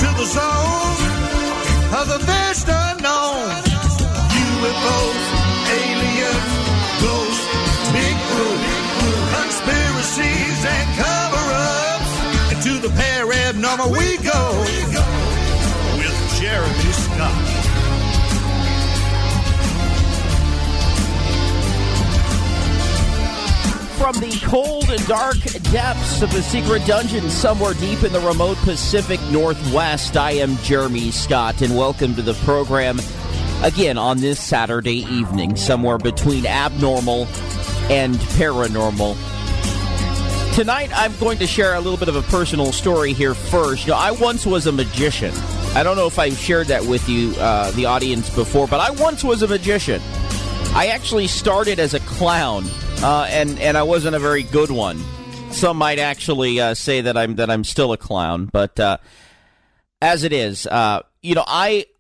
to the zone of the vast unknown. UFOs, aliens, ghosts, Bigfoot, conspiracies and cover-ups. And to the Parabnormal we go with Jeremy Scott. From the cold and dark depths of a secret dungeon somewhere deep in the remote Pacific Northwest, I am Jeremy Scott, and welcome to the program again on this Saturday evening, somewhere between abnormal and paranormal. Tonight, I'm going to share a little bit of a personal story here first. You know, I once was a magician. I don't know if I've shared that with you, the audience, before, but I once was a magician. I actually started as a clown. And I wasn't a very good one. Some might actually say that I'm still a clown, but as it is, I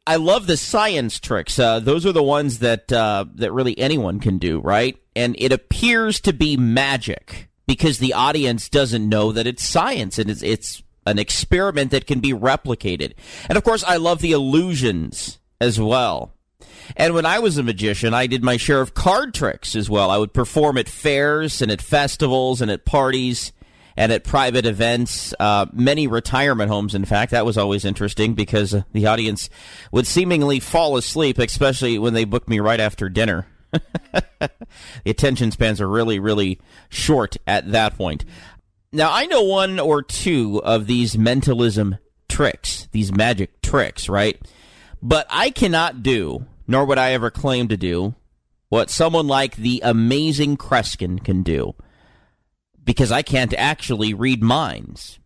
love the science tricks. Those are the ones that really anyone can do, right? And it appears to be magic because the audience doesn't know that it's science and it's an experiment that can be replicated. And of course, I love the illusions as well. And when I was a magician, I did my share of card tricks as well. I would perform at fairs and at festivals and at parties and at private events, many retirement homes, in fact. That was always interesting because the audience would seemingly fall asleep, especially when they booked me right after dinner. The attention spans are really, really short at that point. Now, I know one or two of these mentalism tricks, these magic tricks, right? But I cannot do, nor would I ever claim to do, what someone like the Amazing Kreskin can do, because I can't actually read minds.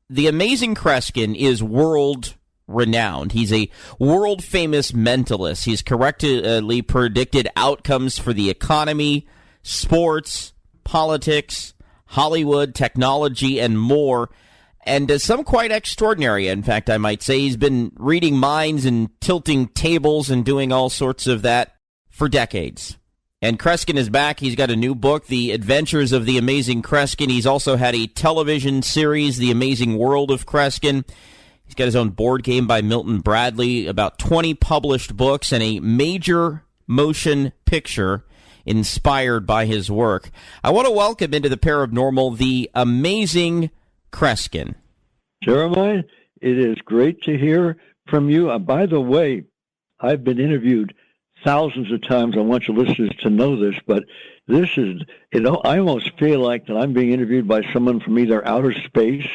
The Amazing Kreskin is world-renowned. He's a world-famous mentalist. He's correctly predicted outcomes for the economy, sports, politics, Hollywood, technology, and more. And some quite extraordinary, in fact, I might say. He's been reading minds and tilting tables and doing all sorts of that for decades. And Kreskin is back. He's got a new book, The Adventures of the Amazing Kreskin. He's also had a television series, The Amazing World of Kreskin. He's got his own board game by Milton Bradley, about 20 published books, and a major motion picture inspired by his work. I want to welcome into the Parabnormal the Amazing Kreskin. Jeremiah, it is great to hear from you. By the way, I've been interviewed thousands of times. I want your listeners to know this, but this is, I almost feel like that I'm being interviewed by someone from either outer space.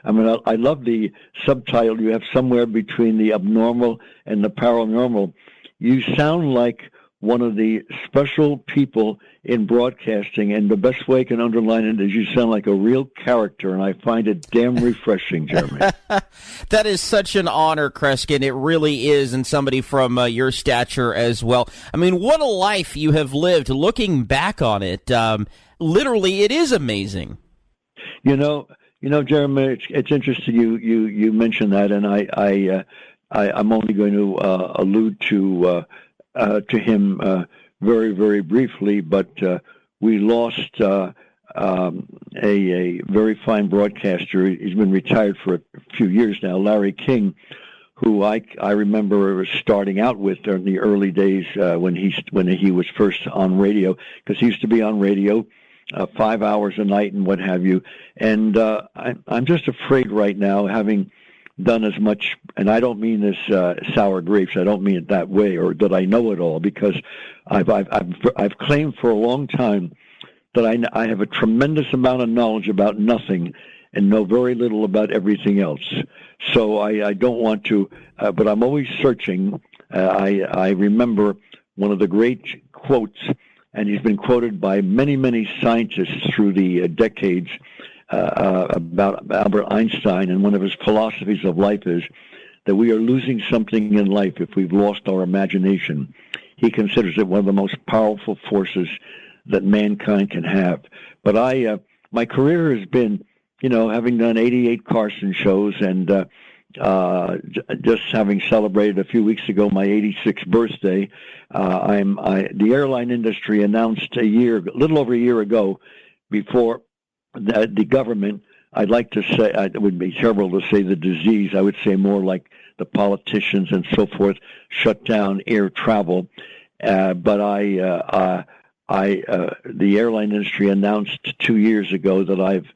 I mean, I love the subtitle you have, somewhere between the abnormal and the paranormal. You sound like one of the special people in broadcasting, and the best way I can underline it is you sound like a real character, and I find it damn refreshing, Jeremy. That is such an honor, Kreskin. It really is, and somebody from your stature as well. I mean, what a life you have lived. Looking back on it, literally, it is amazing. You know, Jeremy, it's interesting you mentioned that, and I'm only going to allude to him very, very briefly, but we lost a very fine broadcaster. He's been retired for a few years now, Larry King, who I remember starting out with during the early days when he was first on radio, because he used to be on radio 5 hours a night and what have you. And I'm just afraid right now, having done as much, and I don't mean this sour grapes. I don't mean it that way, or that I know it all, because I've claimed for a long time that I have a tremendous amount of knowledge about nothing and know very little about everything else. So I don't want to, but I'm always searching. I remember one of the great quotes, and he's been quoted by many, many scientists through the decades, about Albert Einstein, and one of his philosophies of life is that we are losing something in life if we've lost our imagination. He considers it one of the most powerful forces that mankind can have. But my career has been, having done 88 Carson shows, and just having celebrated a few weeks ago my 86th birthday. The airline industry announced a little over a year ago, before the government I'd like to say, it would be terrible to say the disease. I would say more like the politicians and so forth shut down air travel. But the airline industry announced 2 years ago that I've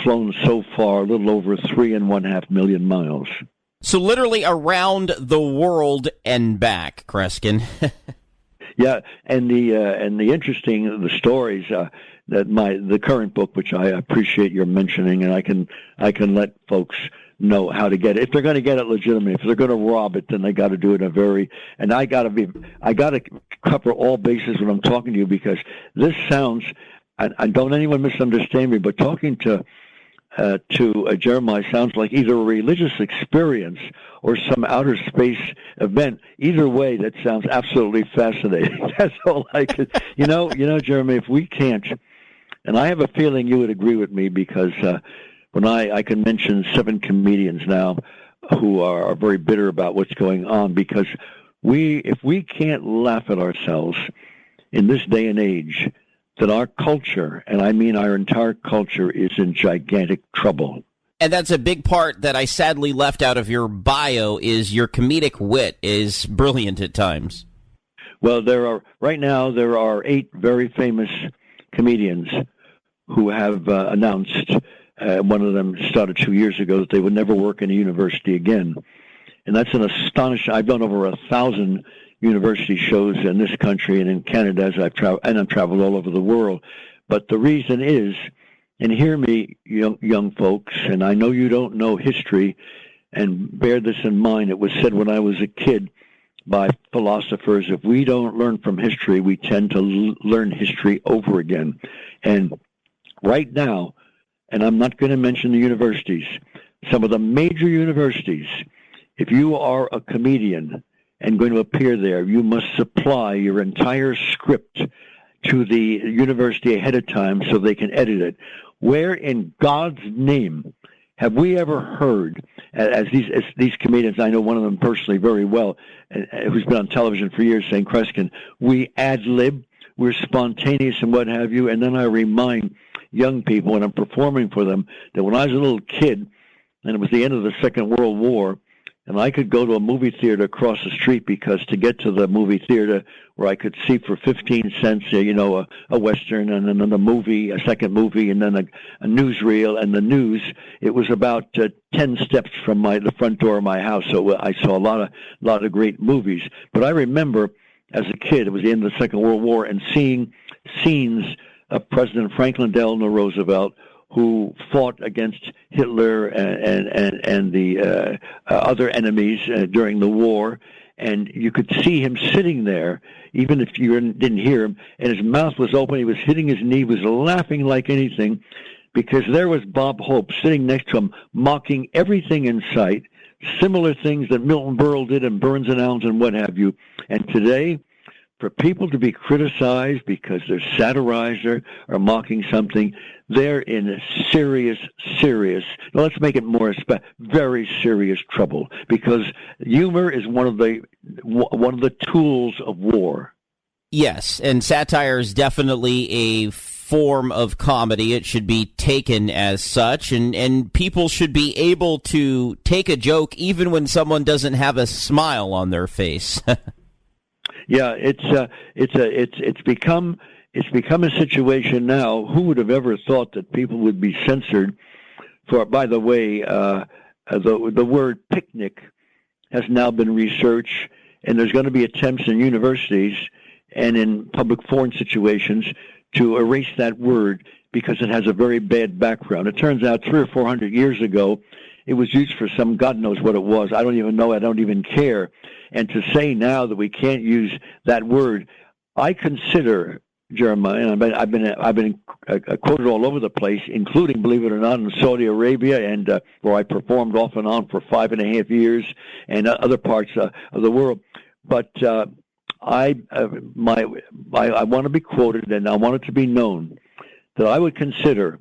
flown so far a little over 3.5 million miles. So literally around the world and back, Kreskin. Yeah, and the stories that the current book, which I appreciate your mentioning, and I can let folks know how to get it if they're going to get it legitimately. If they're going to rob it, then they got to do it I got to cover all bases when I'm talking to you, because this sounds, and don't anyone misunderstand me, but talking to Jeremiah sounds like either a religious experience or some outer space event. Either way, that sounds absolutely fascinating. That's all I could, Jeremy, if we can't, and I have a feeling you would agree with me, because when I can mention 7 comedians now who are very bitter about what's going on, because if we can't laugh at ourselves in this day and age, that our culture, and I mean our entire culture, is in gigantic trouble. And that's a big part that I sadly left out of your bio, is your comedic wit is brilliant at times. Well, there are 8 very famous comedians who have announced, one of them started 2 years ago, that they would never work in a university again. And that's an astonishing, I've done over 1,000 university shows in this country and in Canada as I've traveled all over the world. But the reason is, and hear me, young folks, and I know you don't know history, and bear this in mind, it was said when I was a kid by philosophers, if we don't learn from history, we tend to learn history over again. And right now, and I'm not going to mention the universities, some of the major universities, if you are a comedian and going to appear there, you must supply your entire script to the university ahead of time so they can edit it. Where in God's name have we ever heard, as these comedians, I know one of them personally very well, who's been on television for years, saying, Kreskin, we ad-lib, we're spontaneous and what have you, and then I remind young people when I'm performing for them that when I was a little kid, and it was the end of the Second World War, and I could go to a movie theater across the street, because to get to the movie theater where I could see for 15 cents, a Western, and then a second movie, and then a newsreel and the news, it was about 10 steps from the front door of my house. So I saw a lot of great movies. But I remember as a kid, it was the end of the Second World War, and seeing scenes of President Franklin Delano Roosevelt, who fought against Hitler and the other enemies during the war, and you could see him sitting there, even if you didn't hear him, and his mouth was open, he was hitting his knee, was laughing like anything, because there was Bob Hope sitting next to him, mocking everything in sight, similar things that Milton Berle did and Burns and Allen and what have you. And today, for people to be criticized because they're satirized or mocking something, they're in serious, now let's make it more very serious trouble, because humor is one of the tools of war. Yes, and satire is definitely a form of comedy. It should be taken as such, and people should be able to take a joke even when someone doesn't have a smile on their face. Yeah, it's become a situation now. Who would have ever thought that people would be censored for? By the way, the word picnic has now been researched, and there's going to be attempts in universities and in public foreign situations to erase that word because it has a very bad background. It turns out 300 or 400 years ago, it was used for some, God knows what it was. I don't even know. I don't even care. And to say now that we can't use that word, I consider, Jeremiah, and I've been quoted all over the place, including, believe it or not, in Saudi Arabia, and where I performed off and on for 5.5 years, and other parts of the world. But I want to be quoted, and I want it to be known that I would consider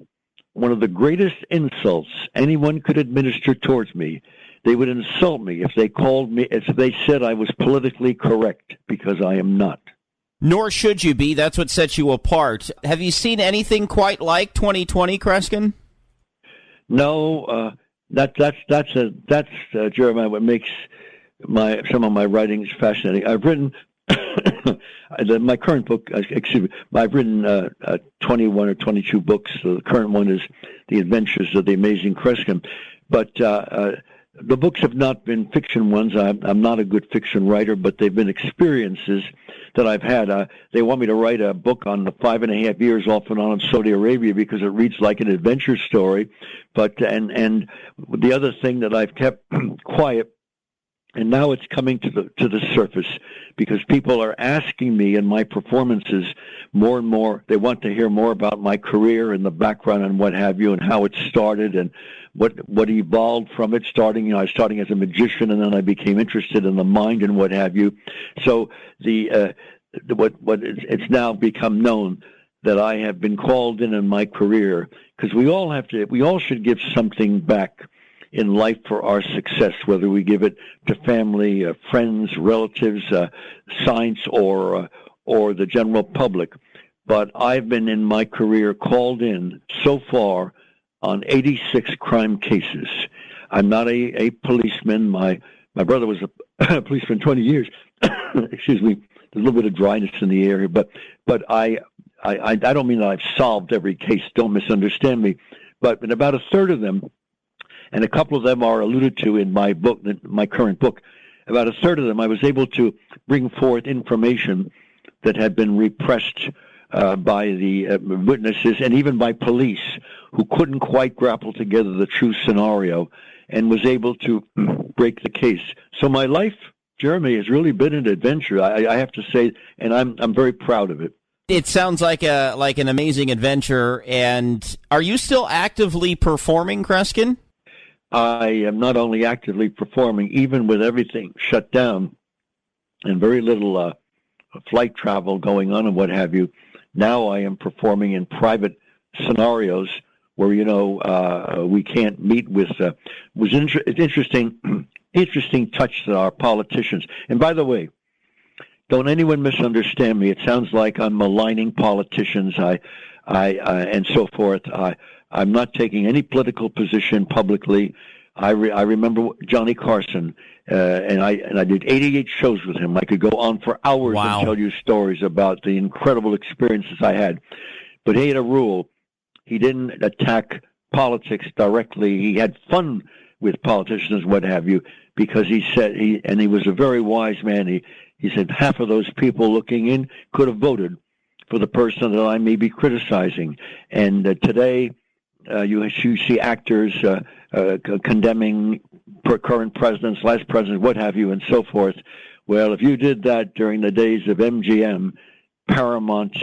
one of the greatest insults anyone could administer towards me. They would insult me if they said I was politically correct, because I am not. Nor should you be. That's what sets you apart. Have you seen anything quite like 2020, Kreskin? No, Jeremiah, what makes some of my writings fascinating. I've written my current book. I've written 21 or 22 books. The current one is The Adventures of the Amazing Kreskin, but the books have not been fiction ones. I'm not a good fiction writer, but they've been experiences that I've had. They want me to write a book on the 5.5 years off and on in Saudi Arabia because it reads like an adventure story. But and the other thing that I've kept quiet, and now it's coming to the surface because people are asking me in my performances more and more. They want to hear more about my career and the background and what have you, and how it started and what evolved from it. Starting as a magician, and then I became interested in the mind and what have you. So it's now become known that I have been called in my career, because we all should give something back in life for our success, whether we give it to family, friends, relatives, science, or the general public. But I've been in my career called in so far on 86 crime cases. I'm not a policeman. My brother was a policeman 20 years. Excuse me. There's a little bit of dryness in the air here, but I don't mean that I've solved every case. Don't misunderstand me. But in about a third of them, and a couple of them are alluded to in my book, my current book, about a third of them, I was able to bring forth information that had been repressed by the witnesses and even by police who couldn't quite grapple together the true scenario, and was able to break the case. So my life, Jeremy, has really been an adventure, I have to say, and I'm very proud of it. It sounds like an amazing adventure. And are you still actively performing, Kreskin? I am not only actively performing, even with everything shut down and very little flight travel going on and what have you. Now I am performing in private scenarios where we can't meet with. It's interesting touch that our politicians. And by the way, don't anyone misunderstand me. It sounds like I'm maligning politicians. I and so forth. I'm not taking any political position publicly. I remember Johnny Carson, and I did 88 shows with him. I could go on for hours Wow. and tell you stories about the incredible experiences I had. But he had a rule. He didn't attack politics directly. He had fun with politicians, what have you, because he said he was a very wise man. He said half of those people looking in could have voted for the person that I may be criticizing. And today, you see actors condemning current presidents, last presidents, what have you, and so forth. Well, if you did that during the days of MGM, Paramount,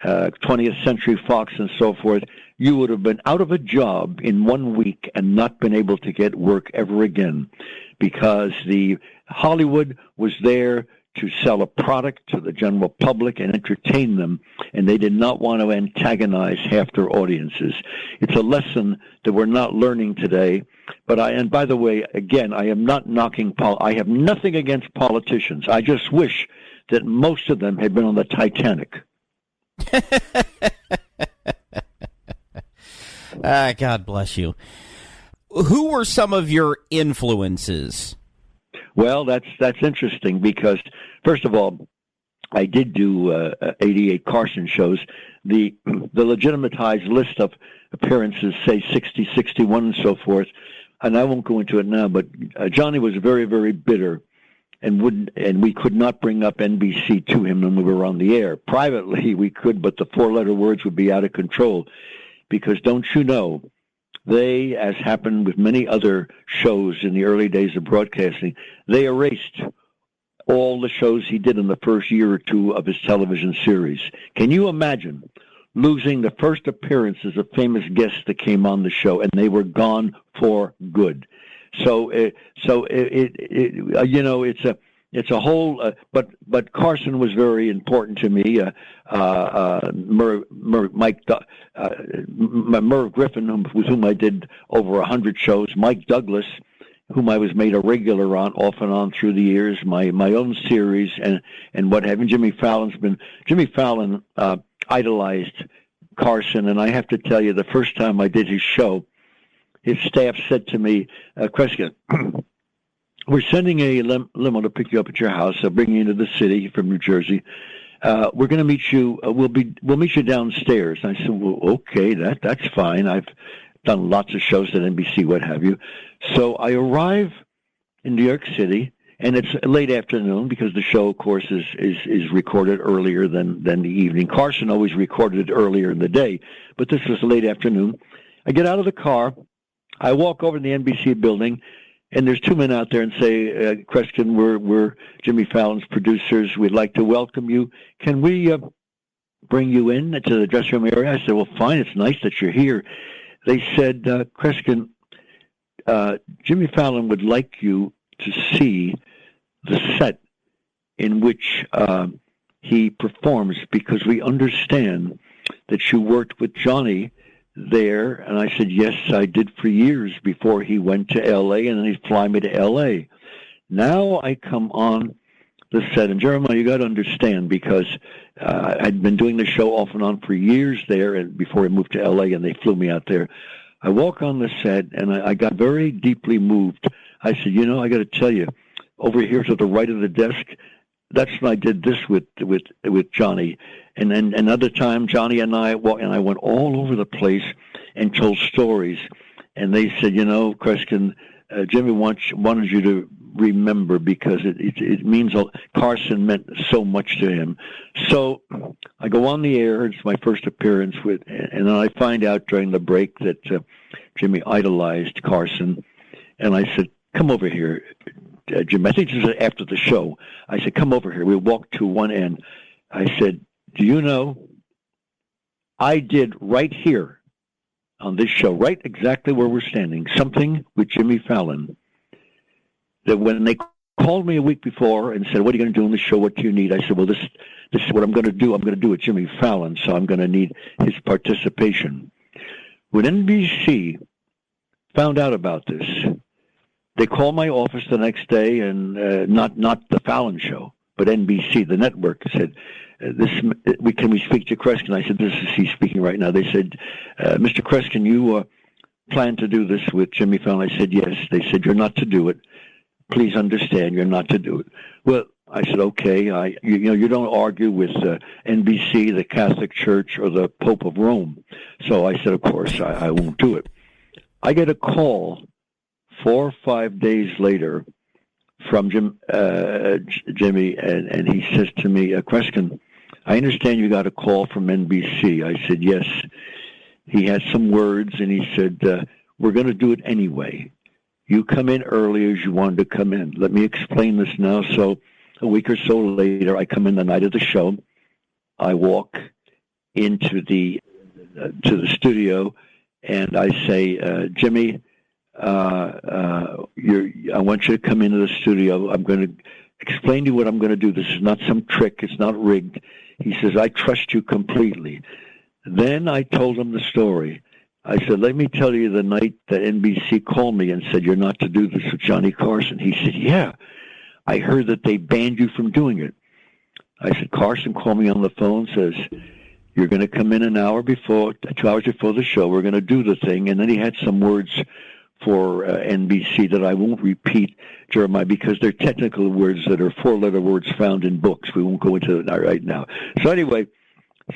20th Century Fox, and so forth, you would have been out of a job in 1 week and not been able to get work ever again, because the Hollywood was there to sell a product to the general public and entertain them, and they did not want to antagonize half their audiences. It's a lesson that we're not learning today. And by the way, again, I am not knocking I have nothing against politicians. I just wish that most of them had been on the Titanic. God bless you. Who were some of your influences? Well, that's interesting because, first of all, I did do 88 Carson shows. The legitimated list of appearances, say 60, 61, and so forth, and I won't go into it now, but Johnny was very, very bitter and we could not bring up NBC to him when we were on the air. Privately, we could, but the four-letter words would be out of control because, don't you know, they, as happened with many other shows in the early days of broadcasting, they erased all the shows he did in the first year or two of his television series. Can you imagine losing the first appearances of famous guests that came on the show, and they were gone for good? It's a whole. But Carson was very important to me. Merv Griffin, with whom I did over 100 shows. Mike Douglas, whom I was made a regular on, off and on through the years. My own series and what have you. Jimmy Fallon idolized Carson, and I have to tell you, the first time I did his show, his staff said to me, Kreskin, we're sending a limo to pick you up at your house. I'll bring you into the city from New Jersey. We're going to meet you. We'll meet you downstairs. I said, well, okay, that's fine. I've done lots of shows at NBC, what have you. So I arrive in New York City, and it's late afternoon because the show, of course, is recorded earlier than the evening. Carson always recorded it earlier in the day, but this was late afternoon. I get out of the car. I walk over to the NBC building, and there's two men out there and say, Kreskin, we're Jimmy Fallon's producers. We'd like to welcome you. Can we bring you in to the dressing room area? I said, well, fine. It's nice that you're here. They said, Kreskin, Jimmy Fallon would like you to see the set in which he performs, because we understand that you worked with Johnny there. And I said, yes, I did for years before he went to L.A., and then he'd fly me to L.A. Now I come on the set, and Jeremiah, you got to understand, because I'd been doing the show off and on for years there, and before I moved to L.A., and they flew me out there. I walk on the set, and I got very deeply moved. I said, I got to tell you, over here to the right of the desk, that's when I did this with Johnny. And then another time, Johnny and I went all over the place and told stories. And they said, Kreskin, Jimmy wanted you to remember, because it means Carson meant so much to him. So I go on the air. It's my first appearance and then I find out during the break that Jimmy idolized Carson. And I said, come over here, Jim. I think this is after the show. I said, come over here. We walked to one end. I said, do you know, I did right here on this show, right exactly where we're standing, something with Jimmy Fallon, that when they called me a week before and said, what are you going to do on the show? What do you need? I said, well, this is what I'm going to do. I'm going to do with Jimmy Fallon, so I'm going to need his participation. When NBC found out about this, they called my office the next day, and not the Fallon show, but NBC, the network, said, can we speak to Kreskin? I said, this is he speaking right now. They said, Mr. Kreskin, you plan to do this with Jimmy Fallon? I said, yes. They said, you're not to do it. Please understand, you're not to do it. Well, I said, okay. You don't argue with NBC, the Catholic Church, or the Pope of Rome. So I said, of course, I won't do it. I get a call 4 or 5 days later from Jimmy, and he says to me, Kreskin, I understand you got a call from NBC. I said, yes. He had some words, and he said, we're going to do it anyway. You come in early as you wanted to come in. Let me explain this now. So a week or so later, I come in the night of the show. I walk into the studio, and I say, Jimmy, I want you to come into the studio. I'm going to explain to you what I'm going to do. This is not some trick. It's not rigged. He says, I trust you completely. Then I told him the story. I said, let me tell you the night that NBC called me and said, you're not to do this with Johnny Carson. He said, yeah, I heard that they banned you from doing it. I said, Carson called me on the phone, says, you're going to come in 2 hours before the show. We're going to do the thing. And then he had some words for NBC that I won't repeat, Jeremiah, because they're technical words that are 4-letter words found in books. We won't go into it right now. So anyway,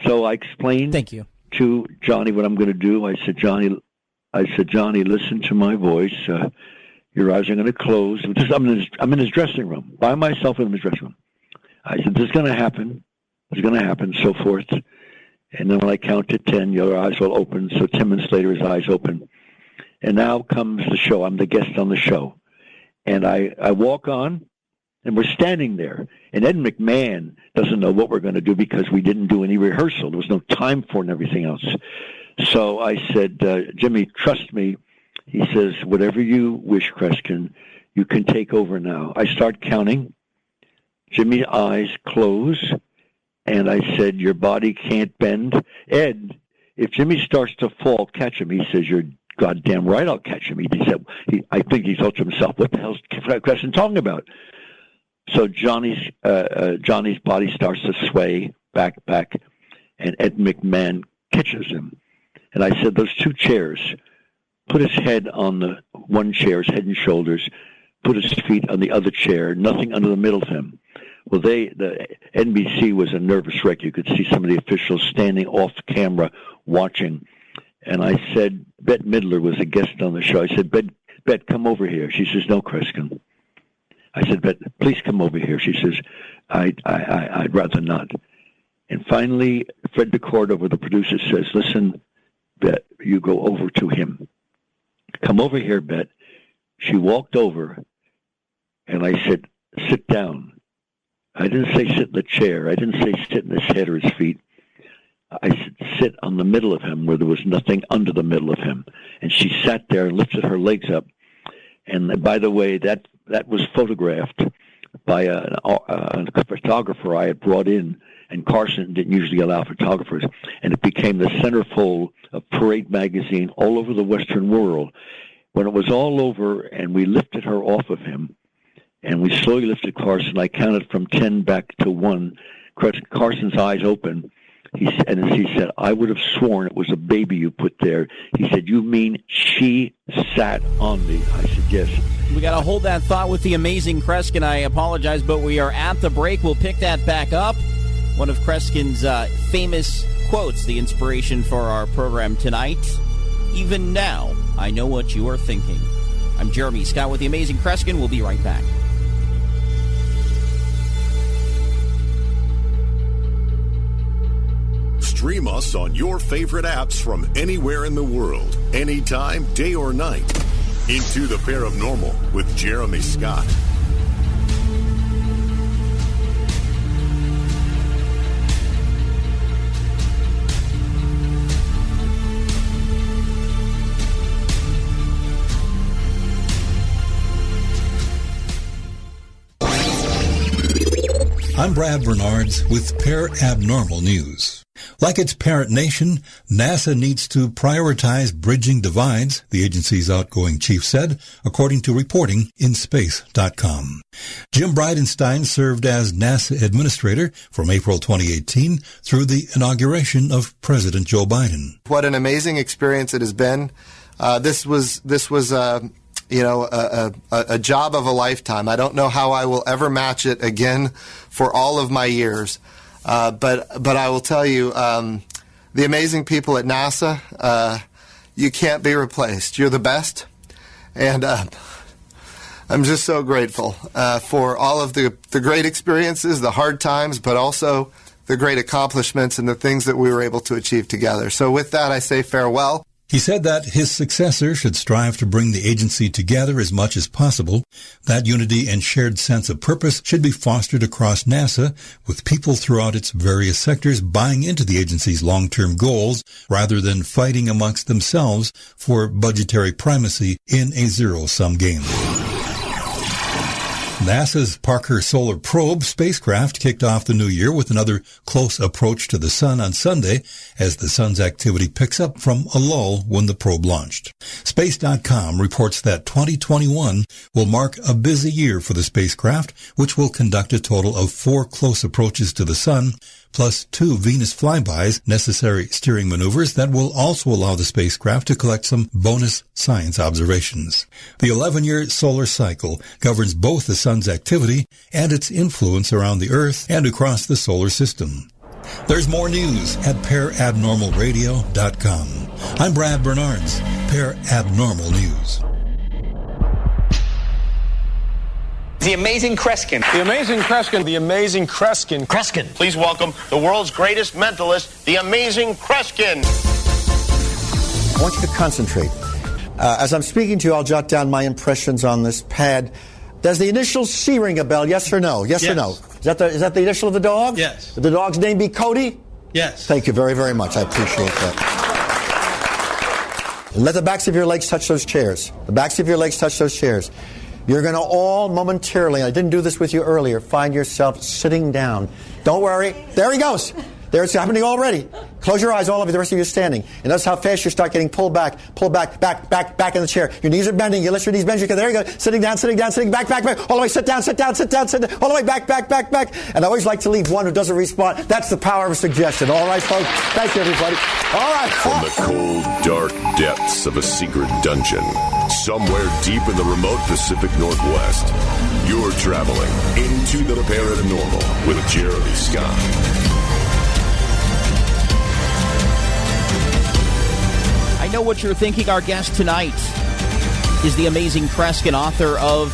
I explained to Johnny what I'm going to do. I said, Johnny, listen to my voice. Your eyes are going to close. I'm in his dressing room, by myself in his dressing room. I said, this is going to happen. It's going to happen, so forth. And then when I count to 10, your eyes will open. So 10 minutes later, his eyes open. And now comes the show. I'm the guest on the show. And I walk on, and we're standing there. And Ed McMahon doesn't know what we're going to do because we didn't do any rehearsal. There was no time for it and everything else. So I said, Jimmy, trust me. He says, whatever you wish, Kreskin, you can take over now. I start counting. Jimmy's eyes close. And I said, your body can't bend. Ed, if Jimmy starts to fall, catch him. He says, you're goddamn right, I'll catch him. He said, I think he thought to himself, what the hell's Kreskin talking about? So Johnny's body starts to sway back, and Ed McMahon catches him. And I said, those two chairs put his head on the one chair's head and shoulders, put his feet on the other chair, nothing under the middle of him. Well, the NBC was a nervous wreck. You could see some of the officials standing off camera watching. And I said, Bette Midler was a guest on the show. I said, Bette, come over here. She says, no, Kreskin. I said, Bette, please come over here. She says, I'd rather not. And finally, Fred DeCordova, the producer, says, listen, Bette, you go over to him. Come over here, Bette. She walked over, and I said, sit down. I didn't say sit in the chair. I didn't say sit in his head or his feet. I said sit on the middle of him where there was nothing under the middle of him. And she sat there and lifted her legs up. And by the way, that was photographed by a photographer I had brought in, and Carson didn't usually allow photographers. And it became the centerfold of Parade magazine all over the Western world. When it was all over and we lifted her off of him, and we slowly lifted Carson, I counted from 10 back to 1. Carson's eyes opened. He said, I would have sworn it was a baby you put there. He said, you mean she sat on me? I said, yes. We got to hold that thought with the Amazing Kreskin. I apologize, but we are at the break. We'll pick that back up. One of Kreskin's famous quotes, the inspiration for our program tonight. Even now, I know what you are thinking. I'm Jeremy Scott with the Amazing Kreskin. We'll be right back. Stream us on your favorite apps from anywhere in the world, anytime, day or night. Into the Parabnormal with Jeremy Scott. I'm Brad Bernards with Parabnormal News. Like its parent nation, NASA needs to prioritize bridging divides, the agency's outgoing chief said, according to reporting in Space.com. Jim Bridenstine served as NASA administrator from April 2018 through the inauguration of President Joe Biden. What an amazing experience it has been. This was a job of a lifetime. I don't know how I will ever match it again for all of my years. But I will tell you, the amazing people at NASA, you can't be replaced. You're the best. And I'm just so grateful for all of the great experiences, the hard times, but also the great accomplishments and the things that we were able to achieve together. So with that, I say farewell. He said that his successor should strive to bring the agency together as much as possible. That unity and shared sense of purpose should be fostered across NASA, with people throughout its various sectors buying into the agency's long-term goals rather than fighting amongst themselves for budgetary primacy in a zero-sum game. NASA's Parker Solar Probe spacecraft kicked off the new year with another close approach to the sun on Sunday as the sun's activity picks up from a lull when the probe launched. Space.com reports that 2021 will mark a busy year for the spacecraft, which will conduct a total of 4 close approaches to the sun, plus 2 Venus flybys, necessary steering maneuvers that will also allow the spacecraft to collect some bonus science observations. The 11-year solar cycle governs both the sun's activity and its influence around the Earth and across the solar system. There's more news at parabnormalradio.com. I'm Brad Bernards, Parabnormal News. The Amazing Kreskin. The Amazing Kreskin. The Amazing Kreskin. Kreskin. Please welcome the world's greatest mentalist, the Amazing Kreskin. I want you to concentrate. As I'm speaking to you, I'll jot down my impressions on this pad. Does the initial C ring a bell, yes or no? Yes or no? Is that the initial of the dog? Yes. Would the dog's name be Cody? Yes. Thank you very, very much. I appreciate that. Let the backs of your legs touch those chairs. The backs of your legs touch those chairs. You're going to all momentarily, I didn't do this with you earlier, find yourself sitting down. Don't worry. There he goes. There, it's happening already. Close your eyes, all of you, the rest of you standing. And that's how fast you start getting pulled back in the chair. Your knees are bending. You let your knees bend. You go, there you go. Sitting down, back. All the way, sit down. All the way, back. And I always like to leave one who doesn't respond. That's the power of a suggestion. All right, folks? Thank you, everybody. All right. From the cold, dark depths of a secret dungeon, somewhere deep in the remote Pacific Northwest, you're traveling into the paranormal with Jeremy Scott. I know what you're thinking. Our guest tonight is the Amazing Kreskin, author of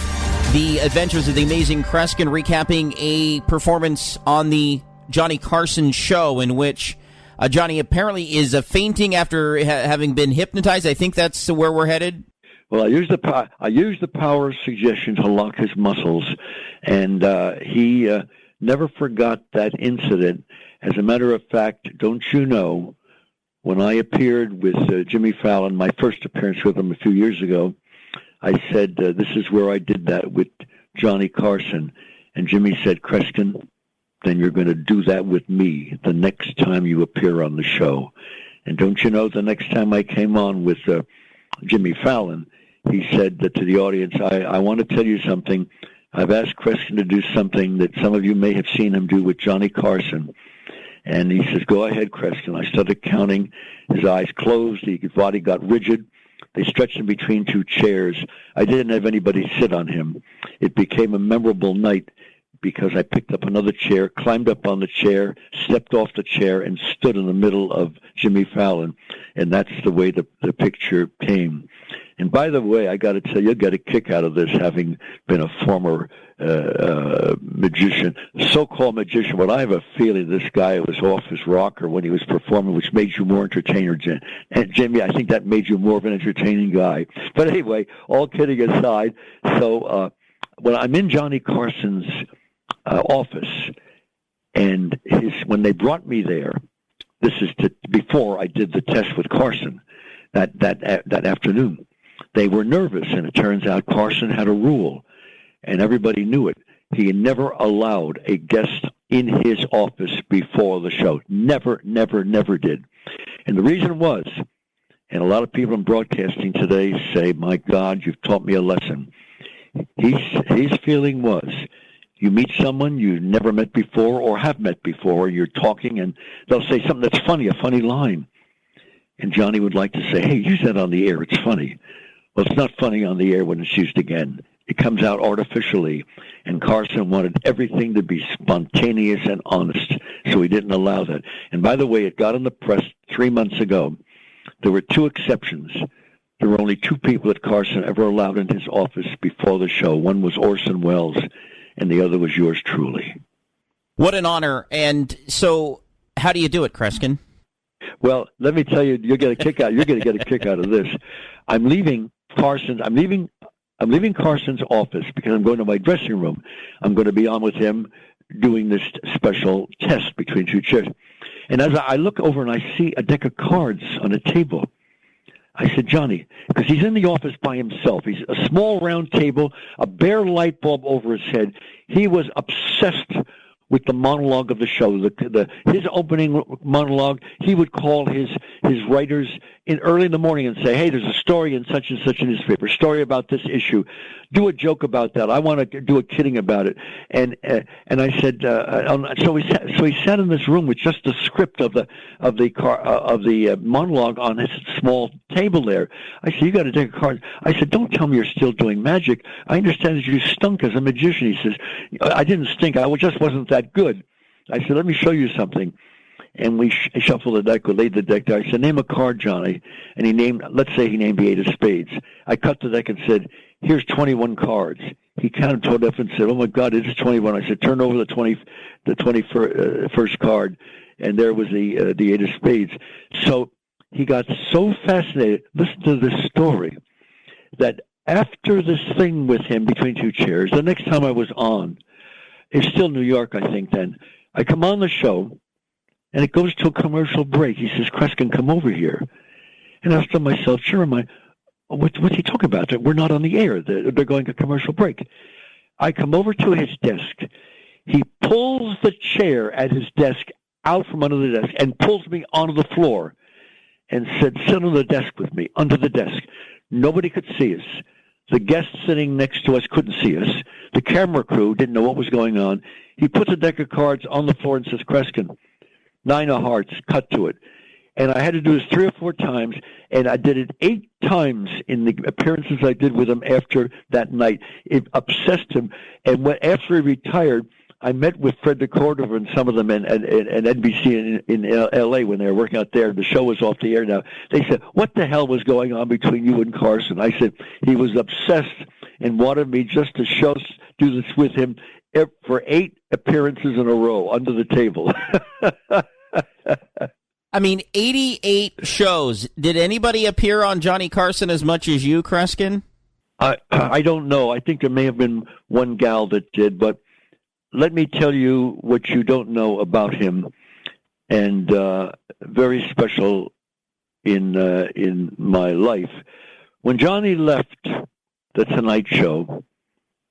The Adventures of the Amazing Kreskin, recapping a performance on the Johnny Carson show in which Johnny apparently is fainting after having been hypnotized. I think that's where we're headed. Well, I used the power of suggestion to lock his muscles, and he never forgot that incident. As a matter of fact, don't you know, when I appeared with Jimmy Fallon, my first appearance with him a few years ago, I said, this is where I did that with Johnny Carson. And Jimmy said, Kreskin, then you're going to do that with me the next time you appear on the show. And don't you know, the next time I came on with Jimmy Fallon, he said to the audience, I want to tell you something. I've asked Kreskin to do something that some of you may have seen him do with Johnny Carson. And he says, go ahead, Kreskin. I started counting. His eyes closed. His body got rigid. They stretched him between two chairs. I didn't have anybody sit on him. It became a memorable night because I picked up another chair, climbed up on the chair, stepped off the chair, and stood in the middle of Jimmy Fallon. And that's the way the picture came. And by the way, I got to tell you, you'll get a kick out of this, having been a former magician, so-called magician. But I have a feeling this guy was off his rocker when he was performing, which made you more entertaining. And Jimmy, I think that made you more of an entertaining guy. But anyway, all kidding aside, so when I'm in Johnny Carson's office, and when they brought me there, this is before I did the test with Carson that afternoon. They were nervous, and it turns out Carson had a rule, and everybody knew it. He never allowed a guest in his office before the show. Never did. And the reason was, and a lot of people in broadcasting today say, my God, you've taught me a lesson. His feeling was, you meet someone you never met before or have met before, you're talking, and they'll say something that's funny, a funny line. And Johnny would like to say, hey, use that on the air, it's funny. Well, it's not funny on the air when it's used again. It comes out artificially, and Carson wanted everything to be spontaneous and honest, so he didn't allow that. And by the way, it got in the press 3 months ago. There were two exceptions. There were only two people that Carson ever allowed in his office before the show. One was Orson Welles, and the other was yours truly. What an honor. And so how do you do it, Kreskin? Well, let me tell you, you're going to get a kick out of this. I'm leaving Carson's office because I'm going to my dressing room. I'm going to be on with him doing this special test between two chairs. And as I look over and I see a deck of cards on a table, I said, Johnny, because he's in the office by himself. He's a small round table, a bare light bulb over his head. He was obsessed with the monologue of the show, his opening monologue. He would call his writers early in the morning and say, hey, there's a story in such and such a newspaper, story about this issue. Do a joke about that. I want to do a kidding about it. And I said, so he sat in this room with just the script of the monologue on his small table there. I said, you got to take a card. I said, don't tell me you're still doing magic. I understand that you stunk as a magician. He says, I didn't stink. I just wasn't that good. I said, let me show you something. And we shuffled the deck, we laid the deck there. I said, name a card, Johnny. And let's say he named the 8 of spades. I cut the deck and said, here's 21 cards. He counted toward up and said, oh my God, it is 21. I said, turn over the 21st card. And there was the 8 of spades. So he got so fascinated. Listen to this story, that after this thing with him between two chairs, the next time I was on, it's still New York, I think then, I come on the show, and it goes to a commercial break. He says, Kreskin, come over here. And I was to myself, sure, what's he talking about? We're not on the air. They're going to commercial break. I come over to his desk. He pulls the chair at his desk out from under the desk and pulls me onto the floor and said, sit on the desk with me, under the desk. Nobody could see us. The guest sitting next to us couldn't see us. The camera crew didn't know what was going on. He puts a deck of cards on the floor and says, Kreskin, 9 of hearts, cut to it. And I had to do this 3 or 4 times, and I did it 8 times in the appearances I did with him after that night. It obsessed him. And after he retired, I met with Fred DeCordova and some of them at NBC in L.A. when they were working out there. The show was off the air now. They said, what the hell was going on between you and Carson? I said, he was obsessed and wanted me just to do this with him for 8 appearances in a row under the table. I mean, 88 shows. Did anybody appear on Johnny Carson as much as you, Kreskin? I don't know. I think there may have been one gal that did, but let me tell you what you don't know about him, and very special in my life. When Johnny left the Tonight Show,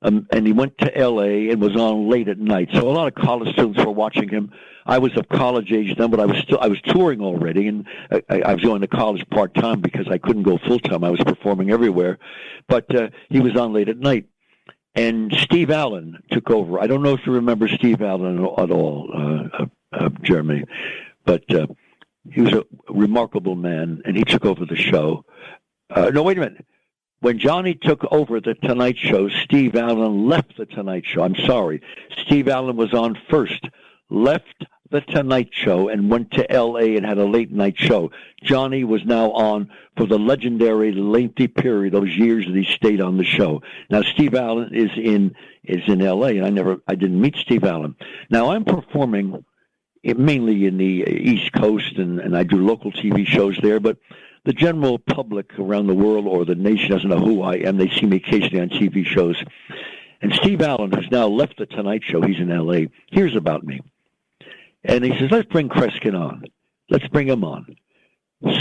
and he went to L.A. and was on late at night, so a lot of college students were watching him. I was of college age then, but I was touring already, and I was going to college part time because I couldn't go full time. I was performing everywhere, but he was on late at night. And Steve Allen took over. I don't know if you remember Steve Allen at all, Jeremy, but he was a remarkable man, and he took over the show. No, wait a minute. When Johnny took over the Tonight Show, Steve Allen left the Tonight Show. I'm sorry. Steve Allen was on first, left the Tonight Show, and went to L.A. and had a late-night show. Johnny was now on for the legendary lengthy period, those years that he stayed on the show. Now, Steve Allen is in L.A., and I didn't meet Steve Allen. Now, I'm performing mainly in the East Coast, and I do local TV shows there, but the general public around the world or the nation doesn't know who I am. They see me occasionally on TV shows. And Steve Allen, who's now left the Tonight Show, he's in L.A., hears about me. And he says, let's bring Kreskin on. Let's bring him on.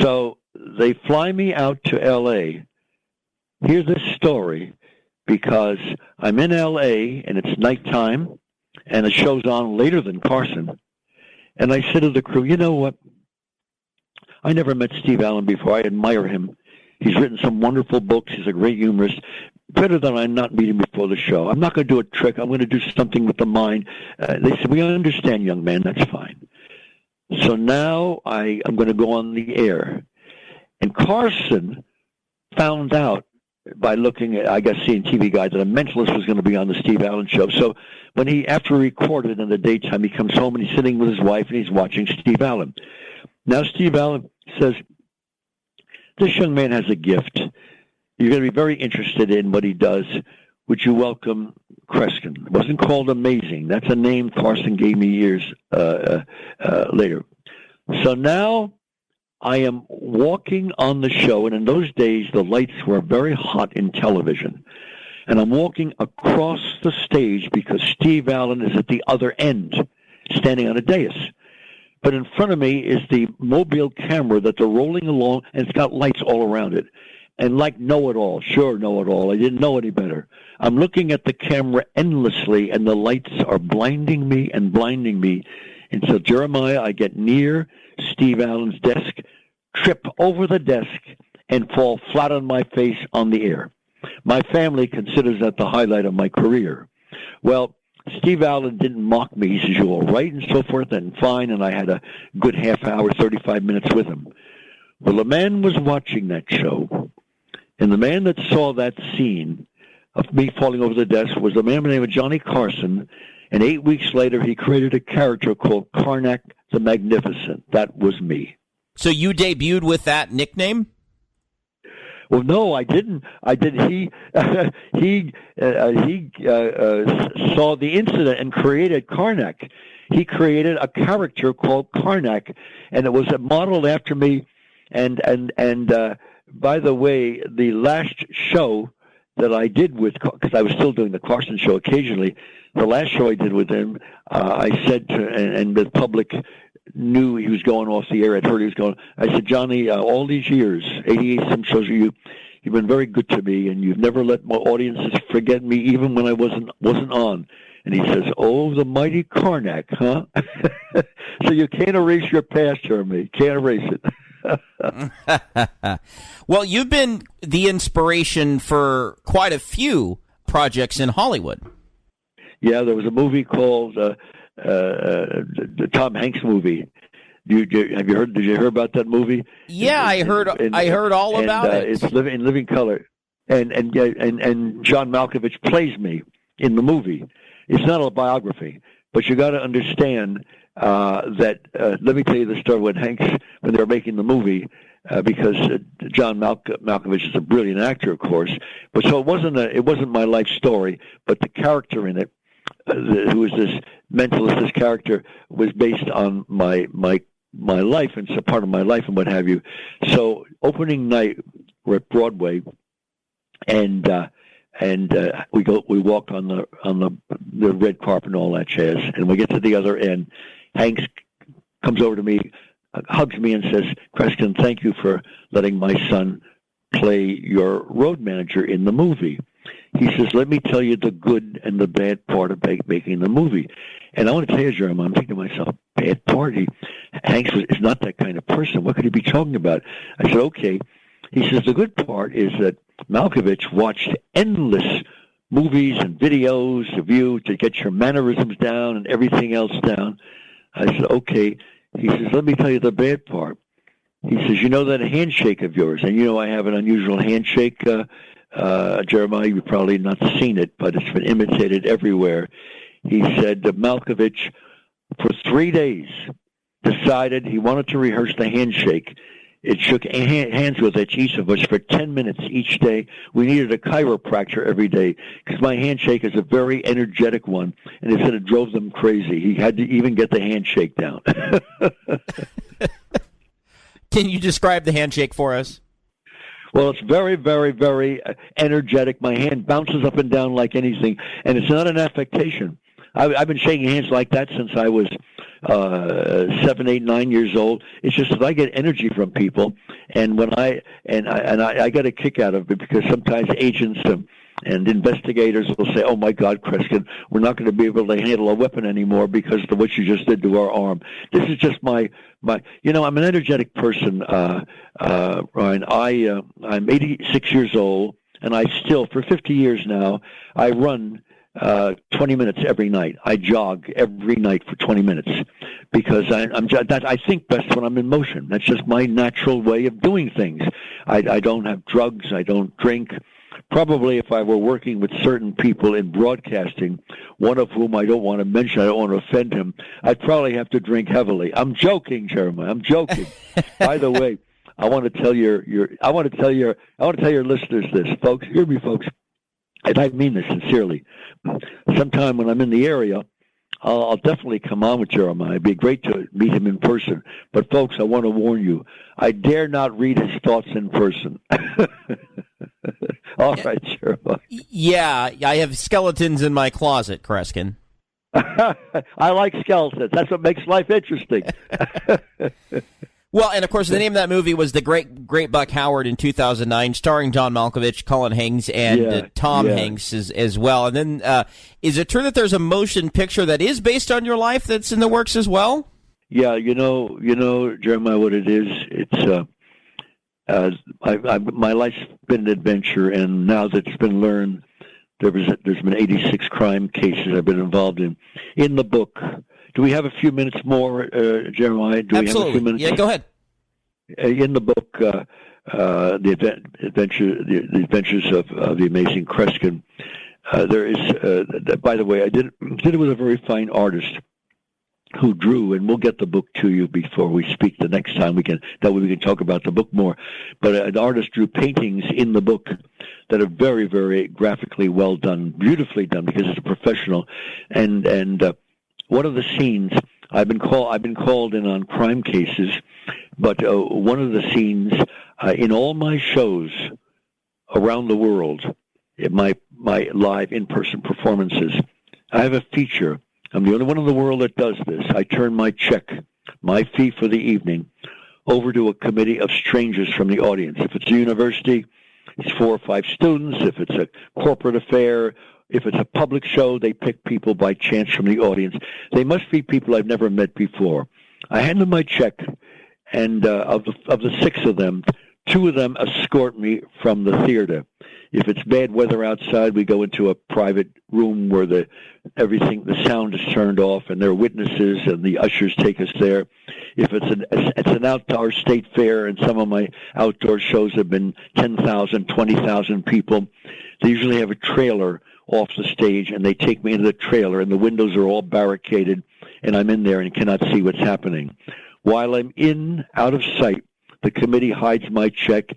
So they fly me out to L.A. Hear this story because I'm in L.A. and it's nighttime and the show's on later than Carson. And I said to the crew, you know what? I never met Steve Allen before. I admire him. He's written some wonderful books. He's a great humorist. Better than I not meet him before the show. I'm not going to do a trick. I'm going to do something with the mind. They said, we understand, young man. That's fine. So now I'm going to go on the air. And Carson found out by looking at, I guess, seeing TV Guide that a mentalist was going to be on the Steve Allen show. So when after he recorded in the daytime, he comes home and he's sitting with his wife and he's watching Steve Allen. Now Steve Allen says, this young man has a gift. You're going to be very interested in what he does. Would you welcome Kreskin? It wasn't called Amazing. That's a name Carson gave me years later. So now I am walking on the show, and in those days the lights were very hot in television. And I'm walking across the stage because Steve Allen is at the other end, standing on a dais. But in front of me is the mobile camera that they're rolling along, and it's got lights all around it. And like know-it-all, sure know-it-all, I didn't know any better. I'm looking at the camera endlessly, and the lights are blinding me and blinding me. Until Jeremiah, I get near Steve Allen's desk, trip over the desk, and fall flat on my face on the air. My family considers that the highlight of my career. Well, Steve Allen didn't mock me. He says, you all right, and so forth, and fine, and I had a good half hour, 35 minutes with him. Well, the man was watching that show, and the man that saw that scene of me falling over the desk was a man by the name of Johnny Carson, and 8 weeks later he created a character called Karnak the Magnificent. That was me. So you debuted with that nickname? Well, no, I didn't. He saw the incident and created Karnak. He created a character called Karnak, and it was modeled after me. And by the way, the last show that I did with, because I was still doing the Carson show occasionally, the last show I did with him, I said to, and the public knew he was going off the air. I'd heard he was going. I said, Johnny, all these years, 88 some shows, you've been very good to me, and you've never let my audiences forget me, even when I wasn't on. And he says, oh, the mighty Karnak, huh? So you can't erase your past, Jeremy. Can't erase it. Well, you've been the inspiration for quite a few projects in Hollywood. Yeah, there was a movie called the Tom Hanks movie. Have you heard? Did you hear about that movie? Yeah, I heard all about it. It's in living color, and John Malkovich plays me in the movie. It's not a biography, but you got to understand that. Let me tell you the story when they were making the movie, because John Malkovich is a brilliant actor, of course. But so it wasn't my life story, but the character in it, who was this mentalist, this character was based on my life, and so part of my life and what have you. So opening night, we're at Broadway, and we walk on the red carpet and all that jazz, and we get to the other end. Hanks comes over to me, hugs me, and says, "Kreskin, thank you for letting my son play your road manager in the movie." He says, "Let me tell you the good and the bad part of making the movie." And I want to tell you, Jeremy, I'm thinking to myself, bad part? Hanks is not that kind of person. What could he be talking about? I said, okay. He says, the good part is that Malkovich watched endless movies and videos of you to get your mannerisms down and everything else down. I said, okay. He says, let me tell you the bad part. He says, you know that handshake of yours, and you know I have an unusual handshake, Jeremiah, you've probably not seen it, but it's been imitated everywhere. He said that Malkovich, for 3 days, decided he wanted to rehearse the handshake. It shook hands with each of us for 10 minutes each day. We needed a chiropractor every day because my handshake is a very energetic one, and he said it drove them crazy. He had to even get the handshake down. Can you describe the handshake for us? Well, it's very, very, very energetic. My hand bounces up and down like anything, and it's not an affectation. I've been shaking hands like that since I was 7, 8, 9 years old. It's just that I get energy from people, and when I get a kick out of it because sometimes agents and investigators will say, "Oh my God, Kreskin, we're not going to be able to handle a weapon anymore because of what you just did to our arm." This is just my. I'm an energetic person, Ryan. I'm 86 years old, and I still, for 50 years now, I run 20 minutes every night. I jog every night for 20 minutes because I think best when I'm in motion. That's just my natural way of doing things. I don't have drugs. I don't drink. Probably if I were working with certain people in broadcasting, one of whom I don't want to mention, I don't want to offend him, I'd probably have to drink heavily. I'm joking, Jeremiah. I'm joking. By the way, I want to tell your listeners this, folks. Hear me, folks. And I mean this sincerely. Sometime when I'm in the area, I'll definitely come on with Jeremiah. It'd be great to meet him in person. But, folks, I want to warn you, I dare not read his thoughts in person. All right, Jeremiah. Yeah, I have skeletons in my closet, Kreskin. I like skeletons. That's what makes life interesting. Well, and of course, the name of that movie was The Great Buck Howard in 2009, starring John Malkovich, Colin Hanks, and Tom Hanks as well. And then, is it true that there's a motion picture that is based on your life that's in the works as well? Yeah, you know, Jeremiah, what it is? It's my life's been an adventure, and now that it's been learned, there's been 86 crime cases I've been involved in. In the book. Do we have a few minutes more, Jeremiah? Absolutely. We have a few minutes? Yeah, go ahead. In the book, the adventures of the Amazing Kreskin, there is. By the way, I did it with a very fine artist who drew, and we'll get the book to you before we speak the next time. That way we can talk about the book more. But an artist drew paintings in the book that are very, very graphically well done, beautifully done, because it's a professional, and one of the scenes, I've been called in on crime cases, but one of the scenes in all my shows around the world, in my live in-person performances, I have a feature. I'm the only one in the world that does this. I turn my check, my fee for the evening, over to a committee of strangers from the audience. If it's a university, it's 4 or 5 students. If it's a corporate affair, If it's a public show, they pick people by chance from the audience. They must be people I've never met before. I hand them my check, and of the 6 of them, 2 of them escort me from the theater. If it's bad weather outside, we go into a private room where the sound is turned off, and there are witnesses, and the ushers take us there. If it's an outdoor state fair, and some of my outdoor shows have been 10,000, 20,000 people, they usually have a trailer off the stage, and they take me into the trailer, and the windows are all barricaded, and I'm in there and cannot see what's happening. While I'm out of sight, the committee hides my check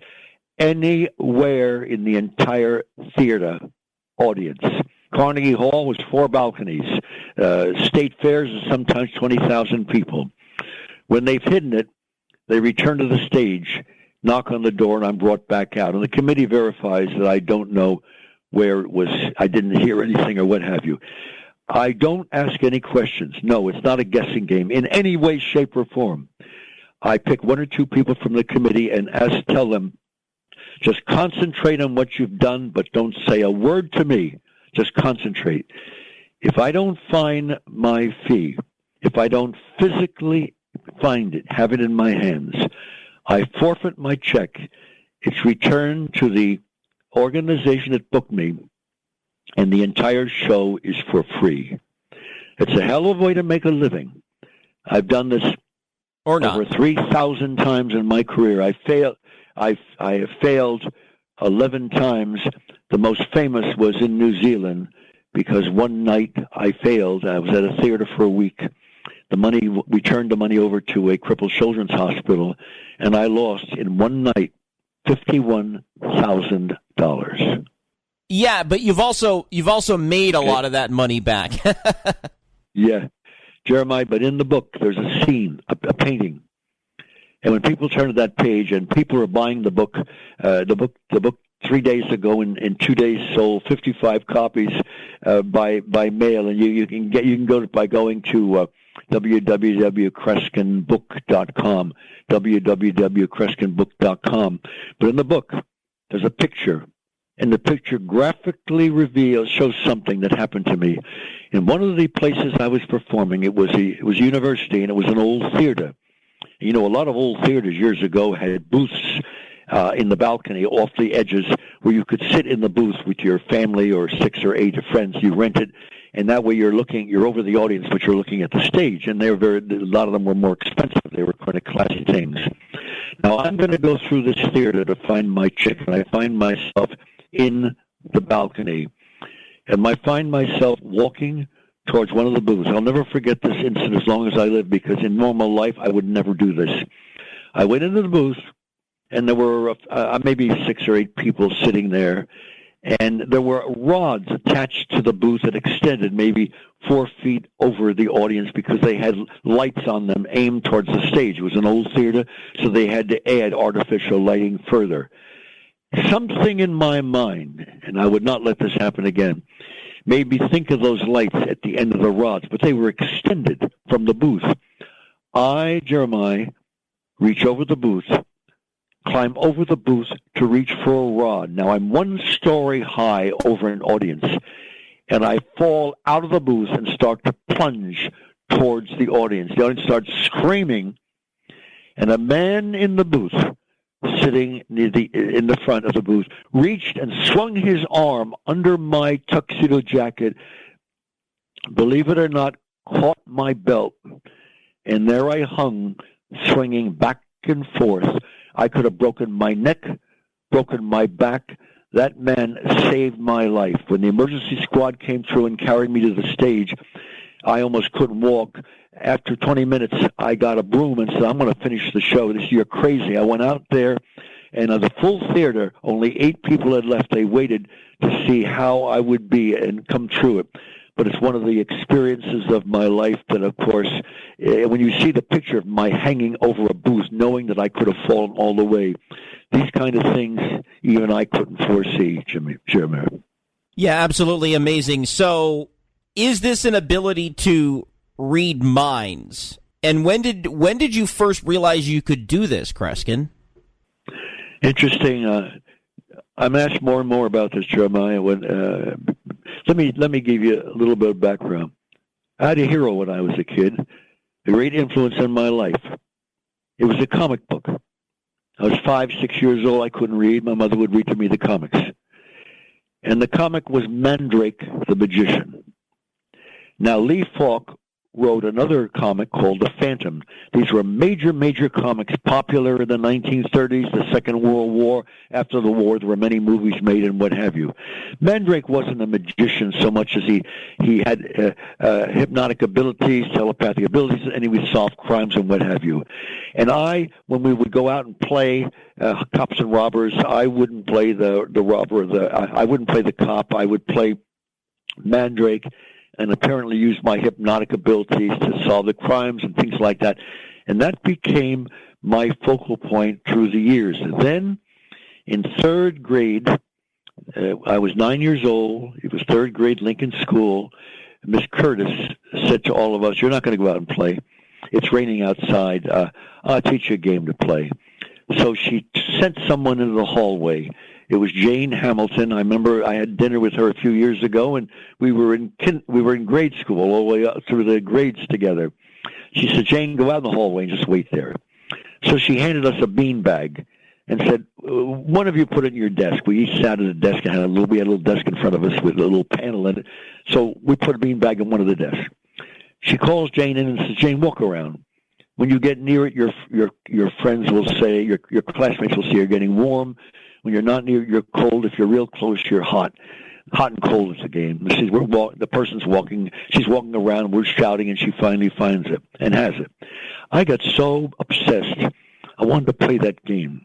anywhere in the entire theater audience. Carnegie Hall was 4 balconies. State fairs is sometimes 20,000 people. When they've hidden it, they return to the stage, knock on the door, and I'm brought back out. And the committee verifies that I don't know where it was. I didn't hear anything or what have you. I don't ask any questions. No, it's not a guessing game in any way, shape, or form. I pick 1 or 2 people from the committee and tell them, just concentrate on what you've done, but don't say a word to me. Just concentrate. If I don't find my fee, if I don't physically find it, have it in my hands, I forfeit my check. It's returned to the organization that booked me, and the entire show is for free. It's a hell of a way to make a living. I've done this over 3,000 times in my career. I have failed 11 times. The most famous was in New Zealand because one night I failed. I was at a theater for a week. We turned the money over to a crippled children's hospital, and I lost in one night $51,000. Yeah, but you've also made a lot of that money back. Yeah, Jeremiah. But in the book, there's a scene, a painting, and when people turn to that page, and people are buying the book 3 days ago, in 2 days sold 55 copies by mail, and you can go by going to www.kreskinbook.com, www.kreskinbook.com. But in the book, there's a picture, and the picture graphically shows something that happened to me. In one of the places I was performing, it was university, and it was an old theater. You know, a lot of old theaters years ago had booths in the balcony off the edges where you could sit in the booth with your family or 6 or 8 friends. You rent it, and that way you're over the audience, but you're looking at the stage. And a lot of them were more expensive. They were kind of classy things. Now I'm going to go through this theater to find my chick, and I find myself in the balcony, and I find myself walking towards one of the booths. I'll never forget this incident as long as I live, because in normal life I would never do this. I went into the booth, and there were maybe 6 or 8 people sitting there, and there were rods attached to the booth that extended maybe 4 feet over the audience because they had lights on them aimed towards the stage. It was an old theater, so they had to add artificial lighting further. Something in my mind, and I would not let this happen again, made me think of those lights at the end of the rods, but they were extended from the booth. I, Jeremiah, reach over the booth, climb over the booth to reach for a rod. Now I'm 1 story high over an audience, and I fall out of the booth and start to plunge towards the audience. The audience starts screaming, and a man in the booth, sitting in the front of the booth, reached and swung his arm under my tuxedo jacket, believe it or not, caught my belt, and there I hung, swinging back and forth. I could have broken my neck, broken my back. That man saved my life. When the emergency squad came through and carried me to the stage, I almost couldn't walk. After 20 minutes, I got a broom and said, I'm going to finish the show. You're crazy. I went out there, and of the full theater, only 8 people had left. They waited to see how I would be and come through it. But it's one of the experiences of my life that, of course, when you see the picture of my hanging over a booth, knowing that I could have fallen all the way, these kind of things even I couldn't foresee, Jeremiah. Yeah, absolutely amazing. So is this an ability to read minds? And when did you first realize you could do this, Kreskin? Interesting. I'm asked more and more about this, Jeremiah. Let me give you a little bit of background. I had a hero when I was a kid, a great influence on my life. It was a comic book. I was 5, 6 years old. I couldn't read. My mother would read to me the comics. And the comic was Mandrake the Magician. Now, Lee Falk wrote another comic called The Phantom. These were major comics, popular in the 1930s, the Second World War. After the war, there were many movies made and what have you. Mandrake wasn't a magician so much as he had hypnotic abilities, telepathic abilities, and he would solve crimes and what have you. And when we would go out and play cops and robbers, I wouldn't play the robber, I wouldn't play the cop. I would play Mandrake, and apparently used my hypnotic abilities to solve the crimes and things like that. And that became my focal point through the years. Then, in third grade, I was 9 years old. It was third grade, Lincoln School. Miss Curtis said to all of us, "You're not going to go out and play. It's raining outside. I'll teach you a game to play." So she sent someone into the hallway. It was Jane Hamilton. I remember I had dinner with her a few years ago, and we were in grade school all the way up through the grades together. She said, "Jane, go out in the hallway and just wait there." So she handed us a bean bag and said, "One of you put it in your desk." We each sat at a desk and we had a little desk in front of us with a little panel in it. So we put a bean bag in one of the desks. She calls Jane in and says, "Jane, walk around. When you get near it, your friends will say, your classmates will say you're getting warm. When you're not near, you're cold. If you're real close, you're hot. Hot and cold is the game." The person's walking. She's walking around. We're shouting, and she finally finds it and has it. I got so obsessed. I wanted to play that game,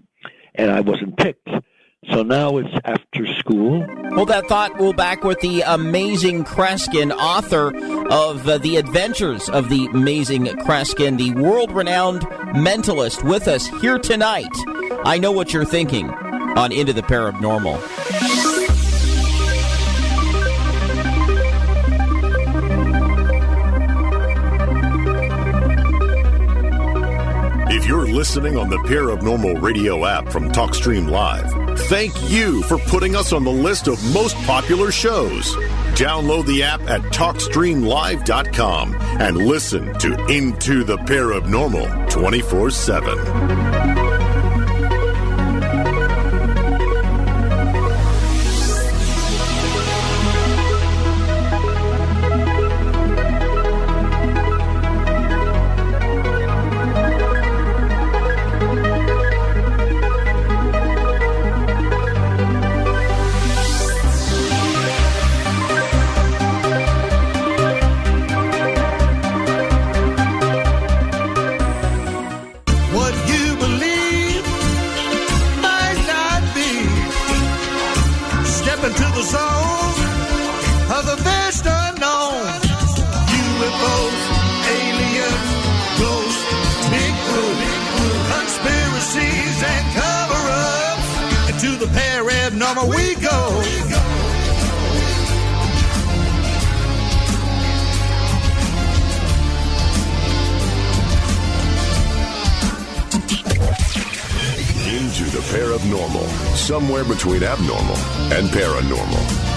and I wasn't picked. So now it's after school. Hold that thought. We'll back with the Amazing Kreskin, author of The Adventures of the Amazing Kreskin, the world-renowned mentalist, with us here tonight. I know what you're thinking on Into the Parabnormal. If you're listening on the Parabnormal Radio app from TalkStream Live, thank you for putting us on the list of most popular shows. Download the app at TalkStreamLive.com and listen to Into the Parabnormal 24/7. Parabnormal we go. Into the Parabnormal, somewhere between abnormal and paranormal.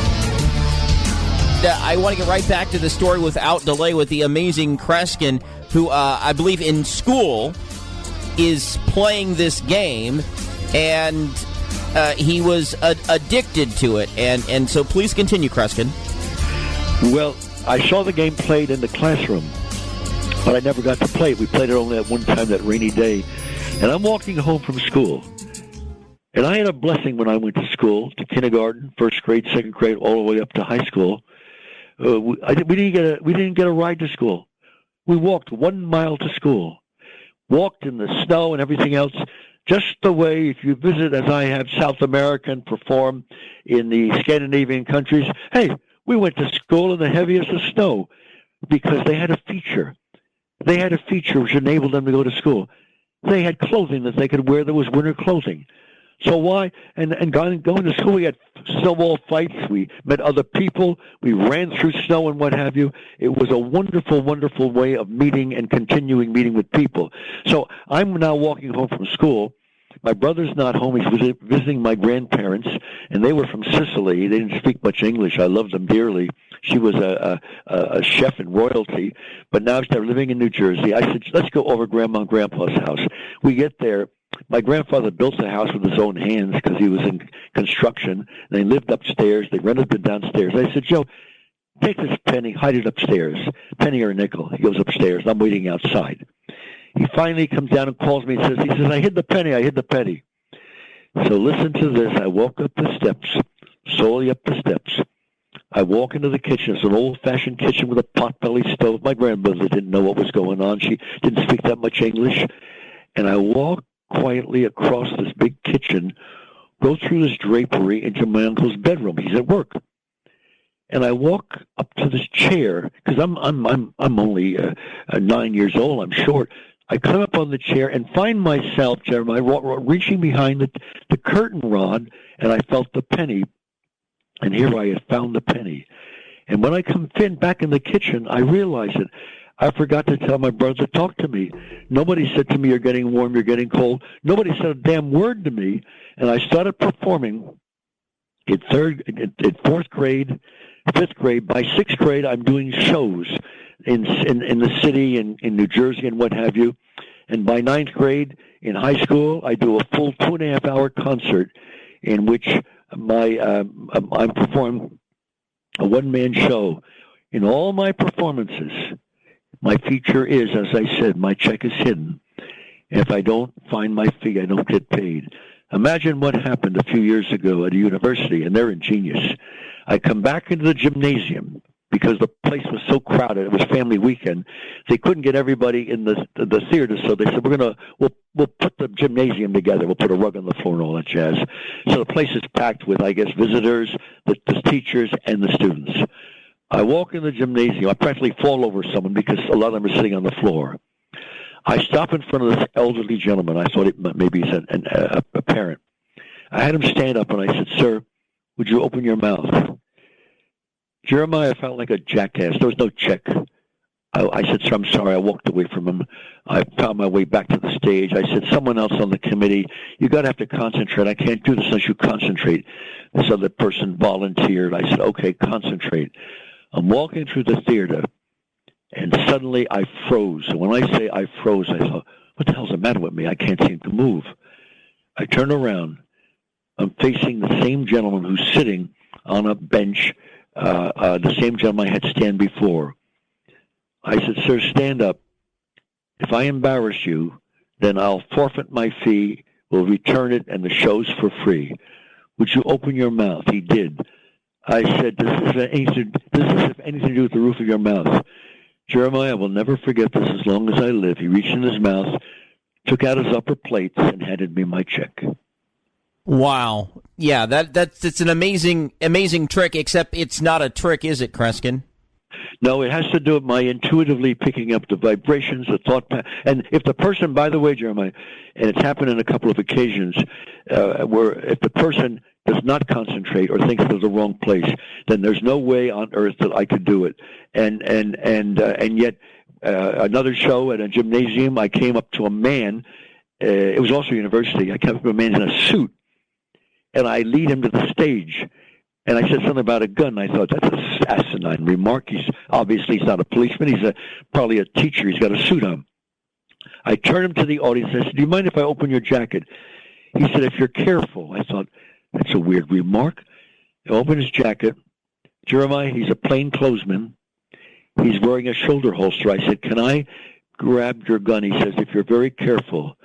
I want to get right back to the story without delay with the Amazing Kreskin, who I believe in school is playing this game, and he was addicted to it. And so please continue, Kreskin. Well, I saw the game played in the classroom, but I never got to play it. We played it only at one time, that rainy day. And I'm walking home from school. And I had a blessing when I went to school, to kindergarten, first grade, second grade, all the way up to high school. We didn't get a ride to school. We walked 1 mile to school, walked in the snow and everything else, just the way if you visit, as I have, South America and perform in the Scandinavian countries. Hey, we went to school in the heaviest of snow because they had a feature. They had a feature which enabled them to go to school. They had clothing that they could wear that was winter clothing. So why? And going to school, we had snowball fights. We met other people. We ran through snow and what have you. It was a wonderful, wonderful way of meeting and continuing meeting with people. So I'm now walking home from school, My brother's not home. He's visiting my grandparents, and they were from Sicily. They didn't speak much English. I loved them dearly. She was a chef in royalty, but now they're living in New Jersey. I said, let's go over Grandma and Grandpa's house. We get there. My grandfather built the house with his own hands because he was in construction. They lived upstairs. They rented it downstairs. I said, Joe, take this penny, hide it upstairs. Penny or a nickel. He goes upstairs. I'm waiting outside. He finally comes down and calls me and says, I hid the penny. I hid the penny. So listen to this. I walk up the steps, slowly up the steps. I walk into the kitchen. It's an old-fashioned kitchen with a pot-belly stove. My grandmother didn't know what was going on. She didn't speak that much English. And I walk quietly across this big kitchen, go through this drapery into my uncle's bedroom. He's at work. And I walk up to this chair, because I'm only 9 years old. I'm short. I come up on the chair and find myself, Jeremiah, reaching behind the curtain rod, and I felt the penny. And here I had found the penny. And when I come back in the kitchen, I realized it. I forgot to tell my brother to talk to me. Nobody said to me, you're getting warm, you're getting cold. Nobody said a damn word to me. And I started performing in fourth grade, fifth grade. By sixth grade, I'm doing shows in the city, in New Jersey and what have you. And by ninth grade, in high school, I do a full 2.5-hour concert in which I perform a one-man show. In all my performances, my feature is, as I said, my check is hidden. If I don't find my fee, I don't get paid. Imagine what happened a few years ago at a university, and they're ingenious. I come back into the gymnasium because the place was so crowded. It was family weekend. They couldn't get everybody in the theater, so they said, we'll put the gymnasium together. We'll put a rug on the floor and all that jazz. So the place is packed with, I guess, visitors, the teachers, and the students. I walk in the gymnasium. I practically fall over someone because a lot of them are sitting on the floor. I stop in front of this elderly gentleman. I thought maybe he's a parent. I had him stand up, and I said, sir, would you open your mouth? Jeremiah felt like a jackass. There was no check. I said, sir, I'm sorry. I walked away from him. I found my way back to the stage. I said, someone else on the committee, you got to have to concentrate. I can't do this unless you concentrate. This other person volunteered. I said, okay, concentrate. I'm walking through the theater, and suddenly I froze. And when I say I froze, I thought, what the hell's the matter with me? I can't seem to move. I turn around. I'm facing the same gentleman who's sitting on a bench, the same gentleman I had stand before. I said, sir, stand up. If I embarrass you, then I'll forfeit my fee, we'll return it, and the show's for free. Would you open your mouth? He did. I said, does this have anything to do with the roof of your mouth? Jeremiah will never forget this as long as I live. He reached in his mouth, took out his upper plates, and handed me my check. Wow. Yeah, that's an amazing trick, except it's not a trick, is it, Kreskin? No, it has to do with my intuitively picking up the vibrations, the thought pattern. And if the person, by the way, Jeremiah, and it's happened in a couple of occasions, where if the person does not concentrate or thinks they're the wrong place, then there's no way on earth that I could do it. And yet, another show at a gymnasium, I came up to a man. It was also a university. I came up to a man in a suit, and I lead him to the stage. And I said something about a gun. I thought, that's an asinine remark. He's not a policeman. He's probably a teacher. He's got a suit on. I turned him to the audience. I said, do you mind if I open your jacket? He said, if you're careful. I thought, that's a weird remark. I opened his jacket. Jeremiah, he's a plainclothesman. He's wearing a shoulder holster. I said, can I grab your gun? He says, if you're very careful.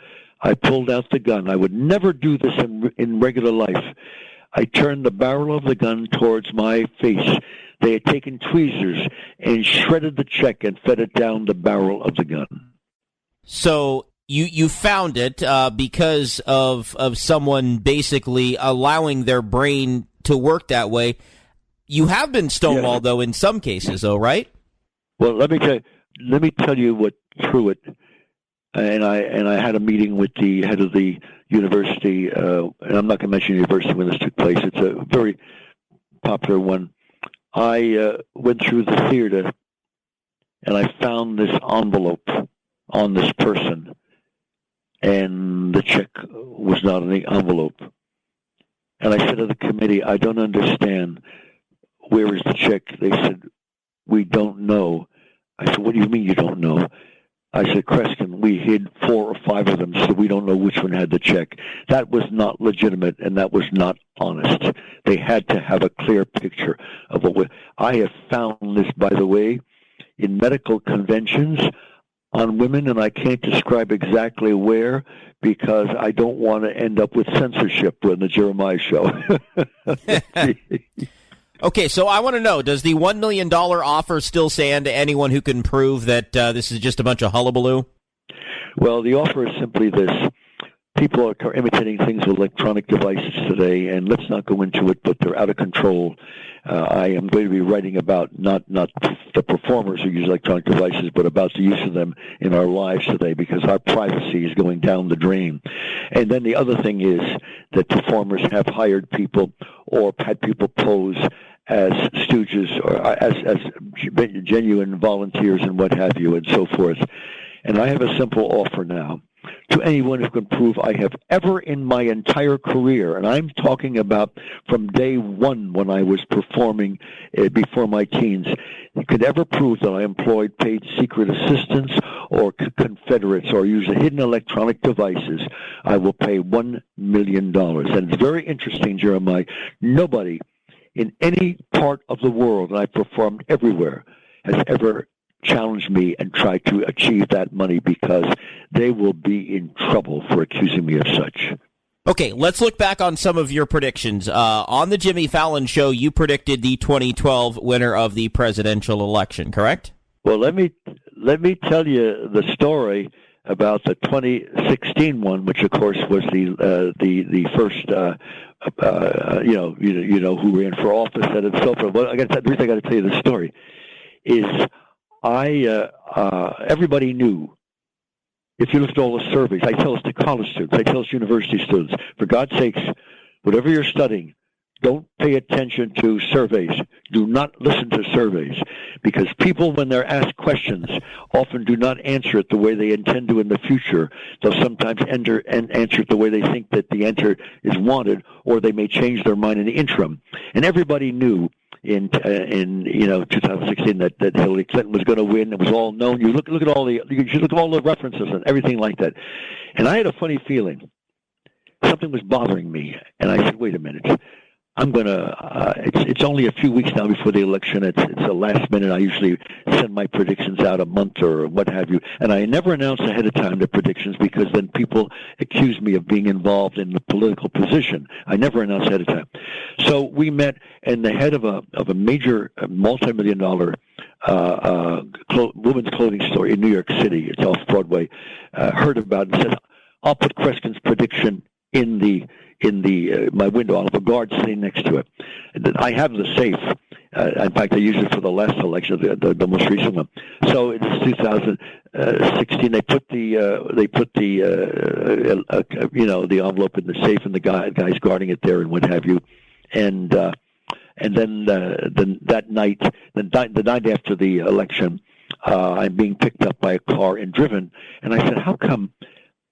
I pulled out the gun. I would never do this in regular life. I turned the barrel of the gun towards my face. They had taken tweezers and shredded the check and fed it down the barrel of the gun. So you found it because of someone basically allowing their brain to work that way. You have been stonewalled, though, in some cases, though, right? Well, let me tell you what threw it. And I had a meeting with the head of the university, and I'm not going to mention the university when this took place. It's a very popular one. I went through the theater, and I found this envelope on this person. and the check was not in the envelope. And I said to the committee, I don't understand. Where is the check? They said, we don't know. I said, what do you mean you don't know? I said, Kreskin, we hid 4 or 5 of them, so we don't know which one had the check. That was not legitimate, and that was not honest. They had to have a clear picture of what I have found this, by the way, in medical conventions on women, and I can't describe exactly where because I don't want to end up with censorship on the Jeremiah Show. Okay, so I want to know, does the $1 million offer still stand to anyone who can prove that this is just a bunch of hullabaloo? Well, the offer is simply this. People are imitating things with electronic devices today, and let's not go into it, but they're out of control. I am going to be writing about not the performers who use electronic devices, but about the use of them in our lives today, because our privacy is going down the drain. And then the other thing is that performers have hired people or had people pose as stooges or as genuine volunteers and what have you and so forth. And I have a simple offer now to anyone who can prove I have ever in my entire career, and I'm talking about from day one when I was performing before my teens, could ever prove that I employed paid secret assistants or confederates or used hidden electronic devices, I will pay $1 million. And it's very interesting, Jeremiah, nobody in any part of the world, and I performed everywhere, has ever challenged me and tried to achieve that money, because they will be in trouble for accusing me of such. Okay, let's look back on some of your predictions. On the Jimmy Fallon Show, you predicted the 2012 winner of the presidential election, correct? Well, let me tell you the story about the 2016 one, which of course was the first you know who ran for office and so forth. Well, the reason I got to tell you the story is everybody knew. If you look at all the surveys, I tell us to college students, I tell us university students, for God's sakes, whatever you're studying, don't pay attention to surveys. Do not listen to surveys, because people, when they're asked questions, often do not answer it the way they intend to in the future. They'll sometimes answer it the way they think that the answer is wanted, or they may change their mind in the interim. And everybody knew in 2016 that Hillary Clinton was going to win. It was all known. You look at all the references and everything like that. And I had a funny feeling something was bothering me, and I said, wait a minute. I'm going to, it's only a few weeks now before the election. It's the last minute. I usually send my predictions out a month or what have you. And I never announce ahead of time the predictions, because then people accuse me of being involved in the political position. I never announce ahead of time. So we met, and the head of a major multi-million-dollar women's clothing store in New York City, it's off Broadway, heard about it and said, I'll put Kreskin's prediction in my window. I'll have a guard sitting next to it. I have the safe. In fact, I used it for the last election, the most recent one. So in 2016, they put the envelope in the safe, and the guy's guarding it there, and what have you. And then that night, the night after the election, I'm being picked up by a car and driven. And I said, how come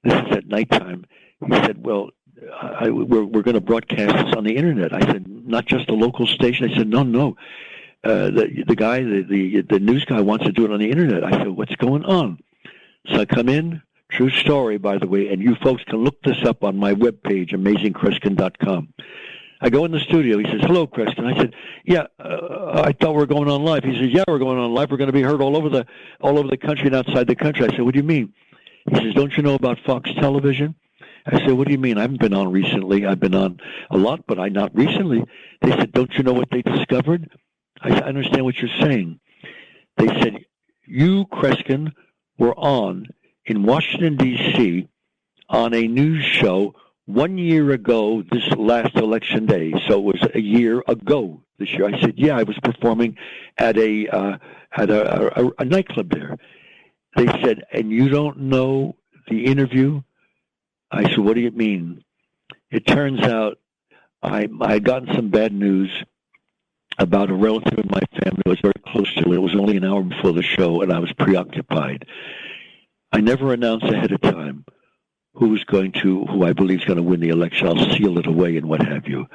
this is at nighttime? He said, well, we're going to broadcast this on the internet. I said, not just a local station. I said, no. The guy, the news guy wants to do it on the internet. I said, what's going on? So I come in, true story, by the way, and you folks can look this up on my webpage, amazingkreskin.com. I go in the studio. He says, hello, Kreskin. I said, yeah, I thought we were going on live. He says, yeah, we're going on live. We're going to be heard all over the country and outside the country. I said, what do you mean? He says, don't you know about Fox Television? I said, what do you mean? I haven't been on recently. I've been on a lot, but not recently. They said, don't you know what they discovered? I said, I understand what you're saying. They said, you, Kreskin, were on in Washington, D.C. on a news show 1 year ago this last election day. So it was a year ago this year. I said, yeah, I was performing at a nightclub there. They said, and you don't know the interview? I said, what do you mean? It turns out I had gotten some bad news about a relative in my family I was very close to. It was only an hour before the show, and I was preoccupied. I never announced ahead of time who I believe is going to win the election. I'll seal it away and what have you.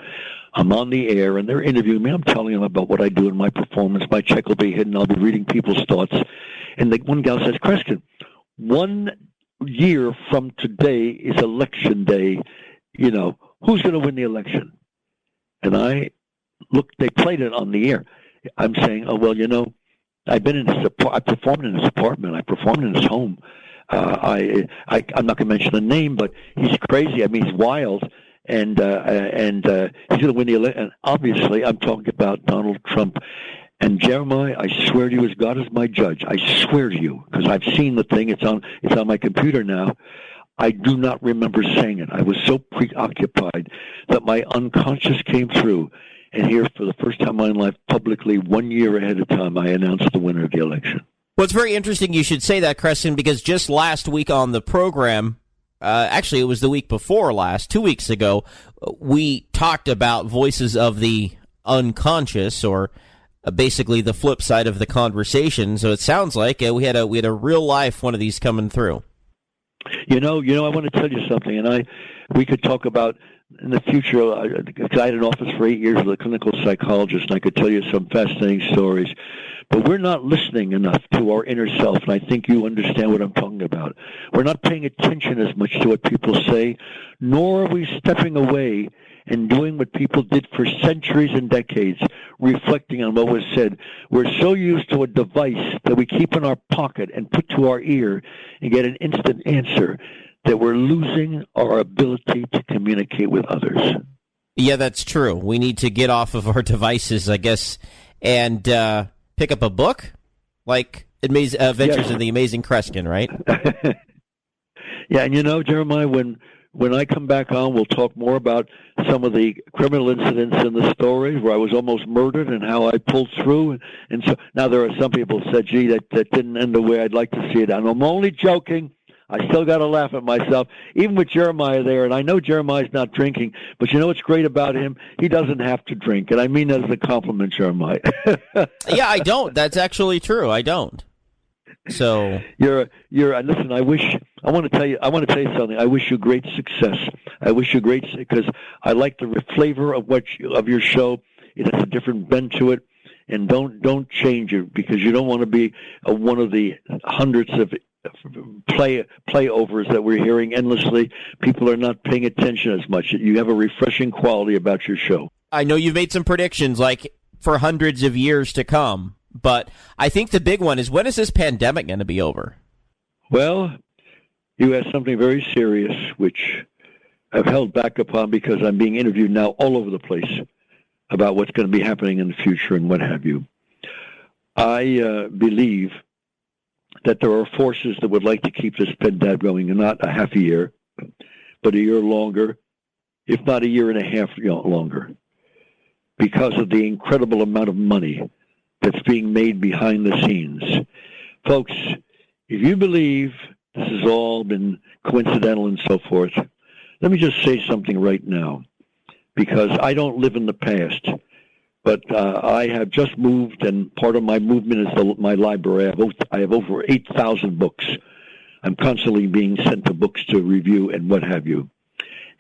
I'm on the air, and they're interviewing me. I'm telling them about what I do in my performance. My check will be hidden. I'll be reading people's thoughts. And one gal says, Kreskin, 1 year from today is election day. You know, who's going to win the election? And they played it on the air. I'm saying, oh, well, you know, I've been in I performed in his apartment. I performed in his home. I'm not going to mention the name, but he's crazy. I mean, he's wild. And he's going to win the election. And obviously, I'm talking about Donald Trump. And Jeremiah, I swear to you, as God is my judge, I swear to you, because I've seen the thing. It's on my computer now. I do not remember saying it. I was so preoccupied that my unconscious came through. And here, for the first time in my life, publicly, 1 year ahead of time, I announced the winner of the election. Well, it's very interesting you should say that, Kreskin, because just last week on the program, actually it was the week before last, 2 weeks ago, we talked about voices of the unconscious, or basically the flip side of the conversation. So it sounds like we had a real life one of these coming through. You know, I want to tell you something, and we could talk about in the future. I had an office for 8 years as a clinical psychologist, and I could tell you some fascinating stories. But we're not listening enough to our inner self, and I think you understand what I'm talking about. We're not paying attention as much to what people say, nor are we stepping away and doing what people did for centuries and decades, reflecting on what was said. We're so used to a device that we keep in our pocket and put to our ear and get an instant answer that we're losing our ability to communicate with others. Yeah, that's true. We need to get off of our devices, I guess, and pick up a book, like Adventures in the Amazing Kreskin, right? Yeah, and you know, Jeremiah, when I come back on, we'll talk more about some of the criminal incidents in the story where I was almost murdered and how I pulled through. And so now there are some people who said, gee, that didn't end the way I'd like to see it. And I'm only joking. I still got to laugh at myself, even with Jeremiah there. And I know Jeremiah's not drinking, but you know what's great about him? He doesn't have to drink. And I mean that as a compliment, Jeremiah. Yeah, I don't. That's actually true. I don't. So listen, I want to tell you something. I wish you great success. I wish you because I like the flavor of your show. It has a different bend to it. And don't change it, because you don't want to be one of the hundreds of playovers that we're hearing endlessly. People are not paying attention as much. You have a refreshing quality about your show. I know you've made some predictions, like for hundreds of years to come, but I think the big one is, when is this pandemic going to be over? Well, you asked something very serious, which I've held back upon because I'm being interviewed now all over the place about what's going to be happening in the future and what have you. I believe that there are forces that would like to keep this pandemic going, not a half a year, but a year longer, if not a year and a half longer, because of the incredible amount of money that's being made behind the scenes. Folks, if you believe this has all been coincidental and so forth, let me just say something right now, because I don't live in the past. But I have just moved, and part of my movement is my library. I have over 8,000 books. I'm constantly being sent to books to review and what have you.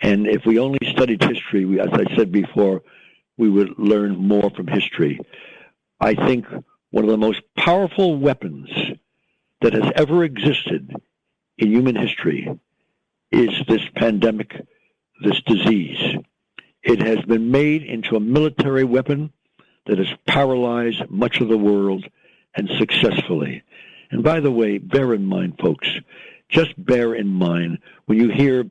And if we only studied history, as I said before, we would learn more from history. I think one of the most powerful weapons that has ever existed in human history is this pandemic, this disease. It has been made into a military weapon that has paralyzed much of the world, and successfully. And by the way, bear in mind, folks, just bear in mind, when you hear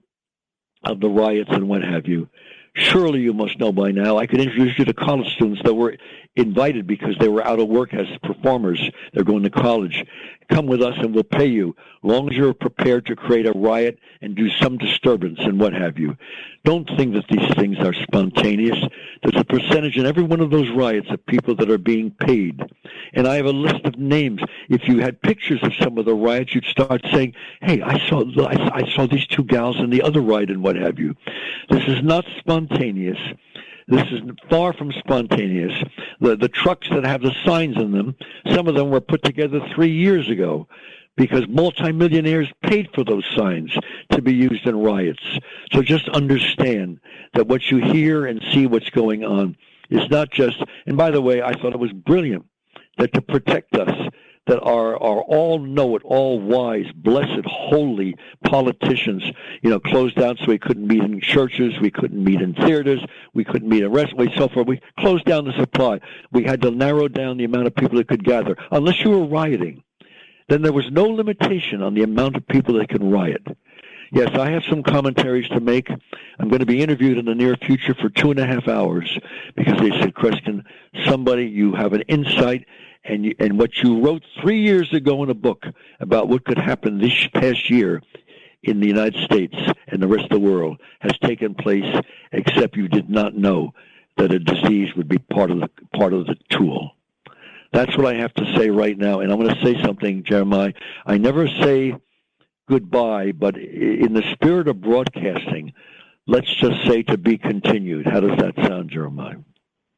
of the riots and what have you, surely you must know by now, I could introduce you to college students that were invited because they were out of work as performers. They're going to college. Come with us and we'll pay you, as long as you're prepared to create a riot and do some disturbance and what have you. Don't think that these things are spontaneous. There's a percentage in every one of those riots of people that are being paid. And I have a list of names. If you had pictures of some of the riots, you'd start saying, hey, I saw these two gals in the other riot and what have you. This is not spontaneous. This is far from spontaneous. The trucks that have the signs in them, some of them were put together 3 years ago because multimillionaires paid for those signs to be used in riots. So just understand that what you hear and see what's going on is not just, and by the way, I thought it was brilliant that to protect us, that our all-know-it, all-wise, blessed, holy politicians, closed down so we couldn't meet in churches, we couldn't meet in theaters, we couldn't meet in restaurants, so forth. We closed down the supply. We had to narrow down the amount of people that could gather. Unless you were rioting, then there was no limitation on the amount of people that could riot. Yes, I have some commentaries to make. I'm going to be interviewed in the near future for 2.5 hours because they said, Kreskin, you have an insight, and what you wrote 3 years ago in a book about what could happen this past year in the United States and the rest of the world has taken place, except you did not know that a disease would be part of the tool. That's what I have to say right now, and I'm going to say something, Jeremiah. I never say goodbye, but in the spirit of broadcasting, let's just say to be continued. How does that sound, Jeremiah?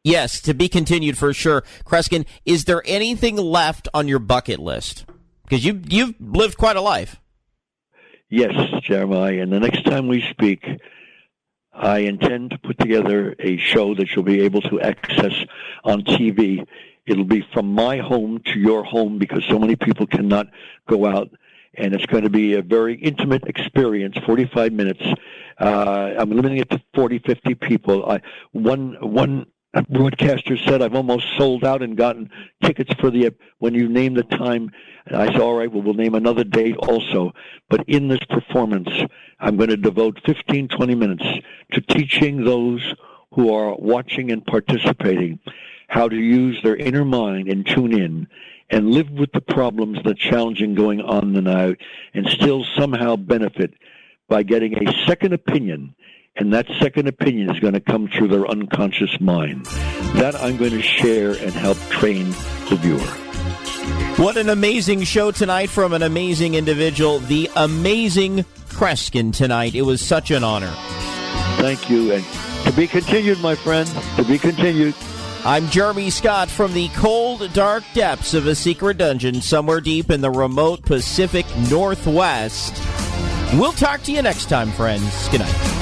Yes, to be continued for sure. Kreskin, is there anything left on your bucket list? Because you've lived quite a life. Yes, Jeremiah, and the next time we speak, I intend to put together a show that you'll be able to access on TV. It'll be from my home to your home because so many people cannot go out, and it's going to be a very intimate experience, 45 minutes. I'm limiting it to 40, 50 people. One broadcaster said I've almost sold out and gotten tickets for when you name the time. And I said, all right, well, we'll name another date also. But in this performance, I'm going to devote 15, 20 minutes to teaching those who are watching and participating how to use their inner mind and tune in and live with the problems, the challenging going on now, and still somehow benefit by getting a second opinion. And that second opinion is going to come through their unconscious mind. That I'm going to share and help train the viewer. What an amazing show tonight from an amazing individual, the Amazing Kreskin tonight. It was such an honor. Thank you. And to be continued, my friend, to be continued. I'm Jeremy Scott from the cold, dark depths of a secret dungeon somewhere deep in the remote Pacific Northwest. We'll talk to you next time, friends. Good night.